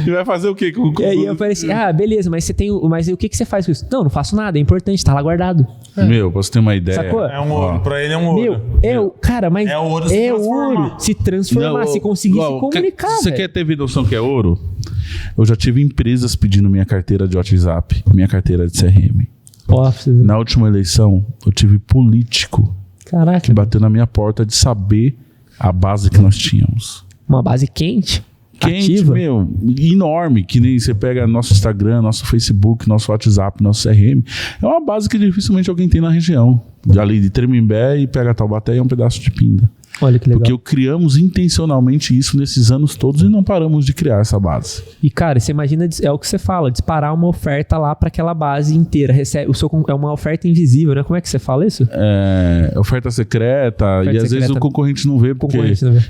E vai fazer o quê? E aí eu falei assim, beleza, mas mas o que você faz com isso? Não faço nada, é importante, tá lá guardado. Meu, pra você ter uma ideia. Sacou? É um ouro, pra ele é um ouro. Cara, mas é ouro se transformar, se conseguir se comunicar, Você quer ter noção que é ouro? Eu já tive empresas pedindo minha carteira de WhatsApp, minha carteira de CRM. Na última eleição, eu tive político que bateu na minha porta de saber a base que nós tínhamos. Uma base quente, ativa. Meu, enorme, que nem você pega nosso Instagram, nosso Facebook, nosso WhatsApp, nosso CRM. É uma base que dificilmente alguém tem na região. Ali de Tremembé e pega Taubaté e é um pedaço de Pinda. Olha que legal. Porque criamos intencionalmente isso nesses anos todos e não paramos de criar essa base. E cara, você imagina, é o que você fala, disparar uma oferta lá para aquela base inteira. É uma oferta invisível, né? Como é que você fala isso? É oferta secreta. E às vezes o concorrente não vê, porque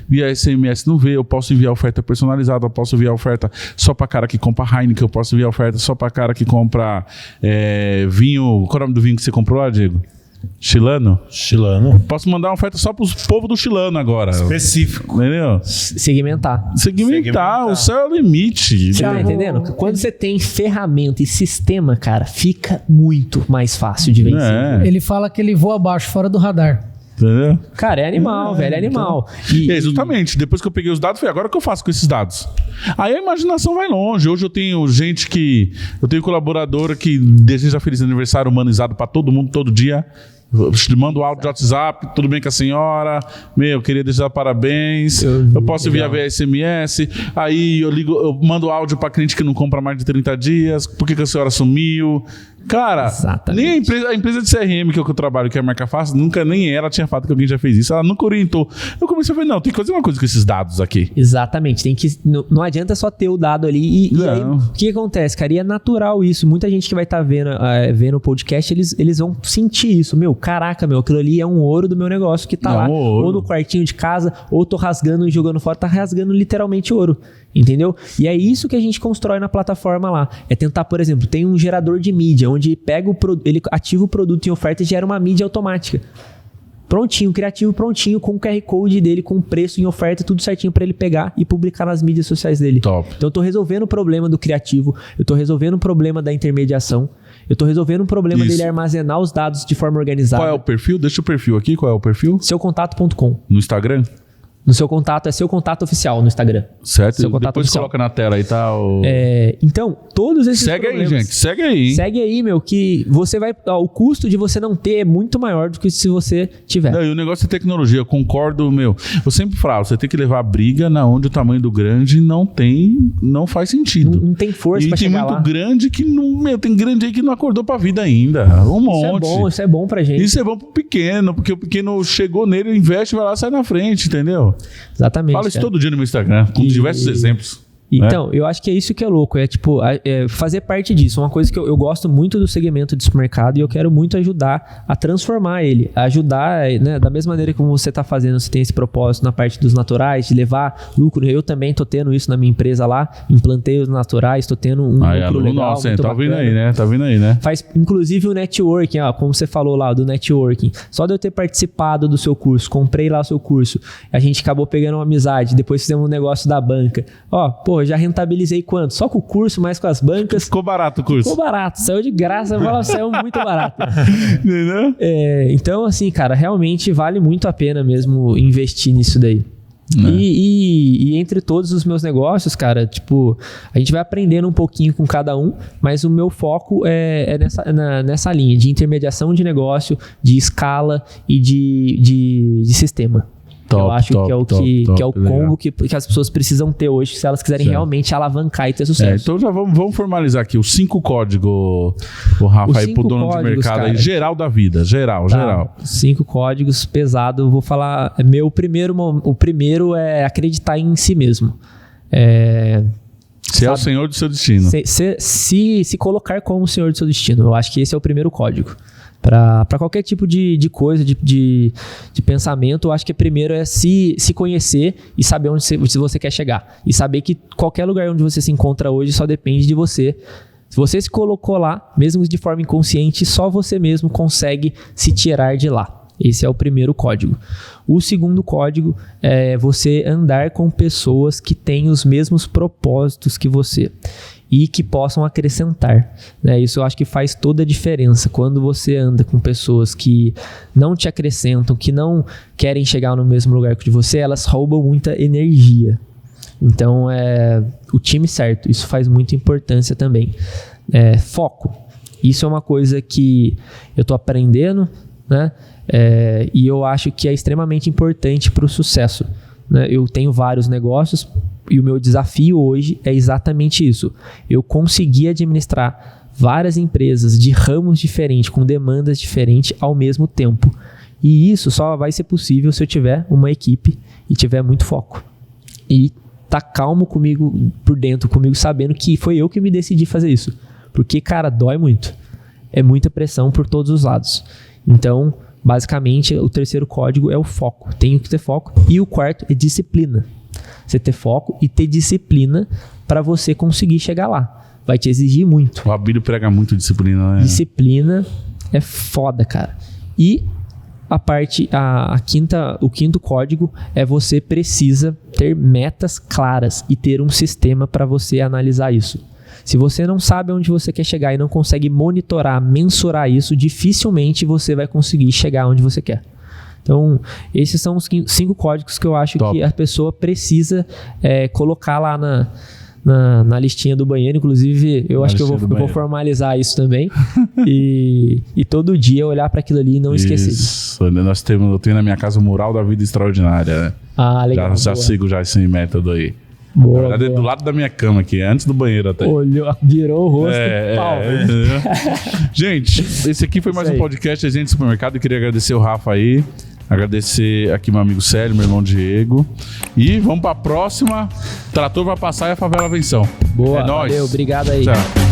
via SMS não vê. Eu posso enviar oferta personalizada, eu posso enviar oferta só para cara que compra Heineken, eu posso enviar oferta só para cara que compra vinho. Qual é o nome do vinho que você comprou lá, Diego? Chilano? Posso mandar uma oferta só pros povos do chilano agora. Específico. Entendeu? Segmentar. O céu é o limite. Você tá entendendo? Quando você tem ferramenta e sistema, cara, fica muito mais fácil de vencer. Ele fala que ele voa abaixo, fora do radar. Entendeu? Cara, é animal, velho, é animal. Então, exatamente. Depois que eu peguei os dados, foi agora o que eu faço com esses dados. Aí a imaginação vai longe. Hoje eu tenho eu tenho colaboradora que deseja feliz aniversário humanizado pra todo mundo, todo dia. Eu mando áudio de WhatsApp, tudo bem com a senhora? Eu queria desejar parabéns. Eu posso enviar via SMS. Aí eu mando áudio pra cliente que não compra mais de 30 dias. Por que a senhora sumiu? Cara, exatamente. Nem a empresa de CRM que eu trabalho, que é a Marca Fácil, nunca nem ela tinha falado que alguém já fez isso. Ela nunca orientou. Eu comecei a falar, não, tem que fazer uma coisa com esses dados aqui. Exatamente. Não adianta só ter o dado ali. E aí, o que acontece, cara? E é natural isso. Muita gente que vai estar vendo o podcast, eles vão sentir isso. Caraca, aquilo ali é um ouro do meu negócio que tá lá. Ou no quartinho de casa, ou tô rasgando e jogando fora, tá rasgando literalmente ouro. Entendeu? E é isso que a gente constrói na plataforma lá. É tentar, por exemplo, tem um gerador de mídia, onde ele ativa o produto em oferta e gera uma mídia automática. Prontinho, criativo prontinho, com o QR Code dele, com o preço em oferta, tudo certinho para ele pegar e publicar nas mídias sociais dele. Top. Então eu tô resolvendo o problema do criativo, eu tô resolvendo o problema da intermediação, eu tô resolvendo o problema dele armazenar os dados de forma organizada. Qual é o perfil? Deixa o perfil aqui, qual é o perfil? Seucontato.com. No Instagram? No Seu Contato, é Seu Contato Oficial no Instagram. Certo, Seu Contato depois Oficial. Coloca na tela aí, tá? Então, todos esses problemas... Segue aí, gente, segue aí. Hein? Segue aí, que você vai... o custo de você não ter é muito maior do que se você tiver. E o negócio é tecnologia, eu concordo, eu sempre falo, você tem que levar a briga na onde o tamanho do grande não faz sentido. Não tem força pra chegar lá. E tem muito grande que não... tem grande aí que não acordou pra vida ainda. Monte. Isso é bom pra gente. Isso é bom pro pequeno, porque o pequeno chegou nele, investe, vai lá, sai na frente, entendeu? Exatamente. Falo isso todo dia no meu Instagram, com diversos exemplos. Então, eu acho que é isso que é louco, fazer parte disso. Uma coisa que eu gosto muito do segmento de supermercado e eu quero muito ajudar a transformar ele, ajudar, né, da mesma maneira como você está fazendo, você tem esse propósito na parte dos naturais, de levar lucro. Eu também estou tendo isso na minha empresa lá, implantei os naturais, estou tendo um lucro legal, nossa, tá vindo aí, né? Tá vindo aí, né? Faz, inclusive, o networking, como você falou lá, do networking. Só de eu ter participado do seu curso, comprei lá o seu curso, a gente acabou pegando uma amizade, depois fizemos um negócio da banca. Já rentabilizei quanto? Só com o curso, mais com as bancas. Ficou barato o curso. Ficou barato, saiu de graça, saiu muito barato. Entendeu? Então, assim, cara, realmente vale muito a pena mesmo investir nisso daí. E entre todos os meus negócios, cara, tipo, a gente vai aprendendo um pouquinho com cada um, mas o meu foco é nessa linha de intermediação de negócio, de escala e de sistema. Eu acho que é o combo que as pessoas precisam ter hoje se elas quiserem realmente alavancar e ter sucesso. Então já vamos formalizar aqui os 5 códigos, o Rafa, aí pro dono de mercado, cara, aí, geral da vida, geral. 5 códigos pesado, eu vou falar, o primeiro é acreditar em si mesmo. Ser o senhor do seu destino. Se colocar como o senhor do seu destino, eu acho que esse é o primeiro código. Para qualquer tipo de coisa, de pensamento, eu acho que primeiro é se conhecer e saber onde você quer chegar. E saber que qualquer lugar onde você se encontra hoje só depende de você. Se você se colocou lá, mesmo de forma inconsciente, só você mesmo consegue se tirar de lá. Esse é o primeiro código. O segundo código é você andar com pessoas que têm os mesmos propósitos que você e que possam acrescentar, né? Isso eu acho que faz toda a diferença. Quando você anda com pessoas que não te acrescentam, que não querem chegar no mesmo lugar que você, elas roubam muita energia. Então, o time certo, isso faz muita importância também. Foco. Isso é uma coisa que eu estou aprendendo, né? E eu acho que é extremamente importante para o sucesso, né? Eu tenho vários negócios e o meu desafio hoje é exatamente isso. Eu consegui administrar várias empresas de ramos diferentes, com demandas diferentes ao mesmo tempo. E isso só vai ser possível se eu tiver uma equipe e tiver muito foco. E tá calmo comigo, por dentro, comigo, sabendo que foi eu que me decidi fazer isso. Porque, cara, dói muito. É muita pressão por todos os lados. Então, basicamente, o terceiro código é o foco. Tenho que ter foco. E o quarto é disciplina. Você ter foco e ter disciplina para você conseguir chegar lá. Vai te exigir muito. O Abílio prega muito disciplina, né? Disciplina é foda, cara. E o quinto código é você precisa ter metas claras e ter um sistema para você analisar isso. Se você não sabe onde você quer chegar e não consegue monitorar, mensurar isso, dificilmente você vai conseguir chegar onde você quer. Então, esses são os 5 códigos que eu acho que a pessoa precisa colocar lá na listinha do banheiro. Inclusive, eu acho que eu vou formalizar isso também. e todo dia olhar para aquilo ali e não esquecer. Isso. Eu tenho na minha casa o mural da vida extraordinária. Né? Ah, legal. Já sigo já esse método aí. Boa, na verdade, do lado da minha cama aqui, antes do banheiro até. Virou o rosto. Gente, esse aqui foi mais um podcast Agente de Supermercado. Eu queria agradecer o Rafa aí. Agradecer aqui meu amigo Célio, meu irmão Diego. E vamos pra próxima. O trator vai passar e a favela venção. Boa, é nóis. Valeu, obrigado aí. Tchau.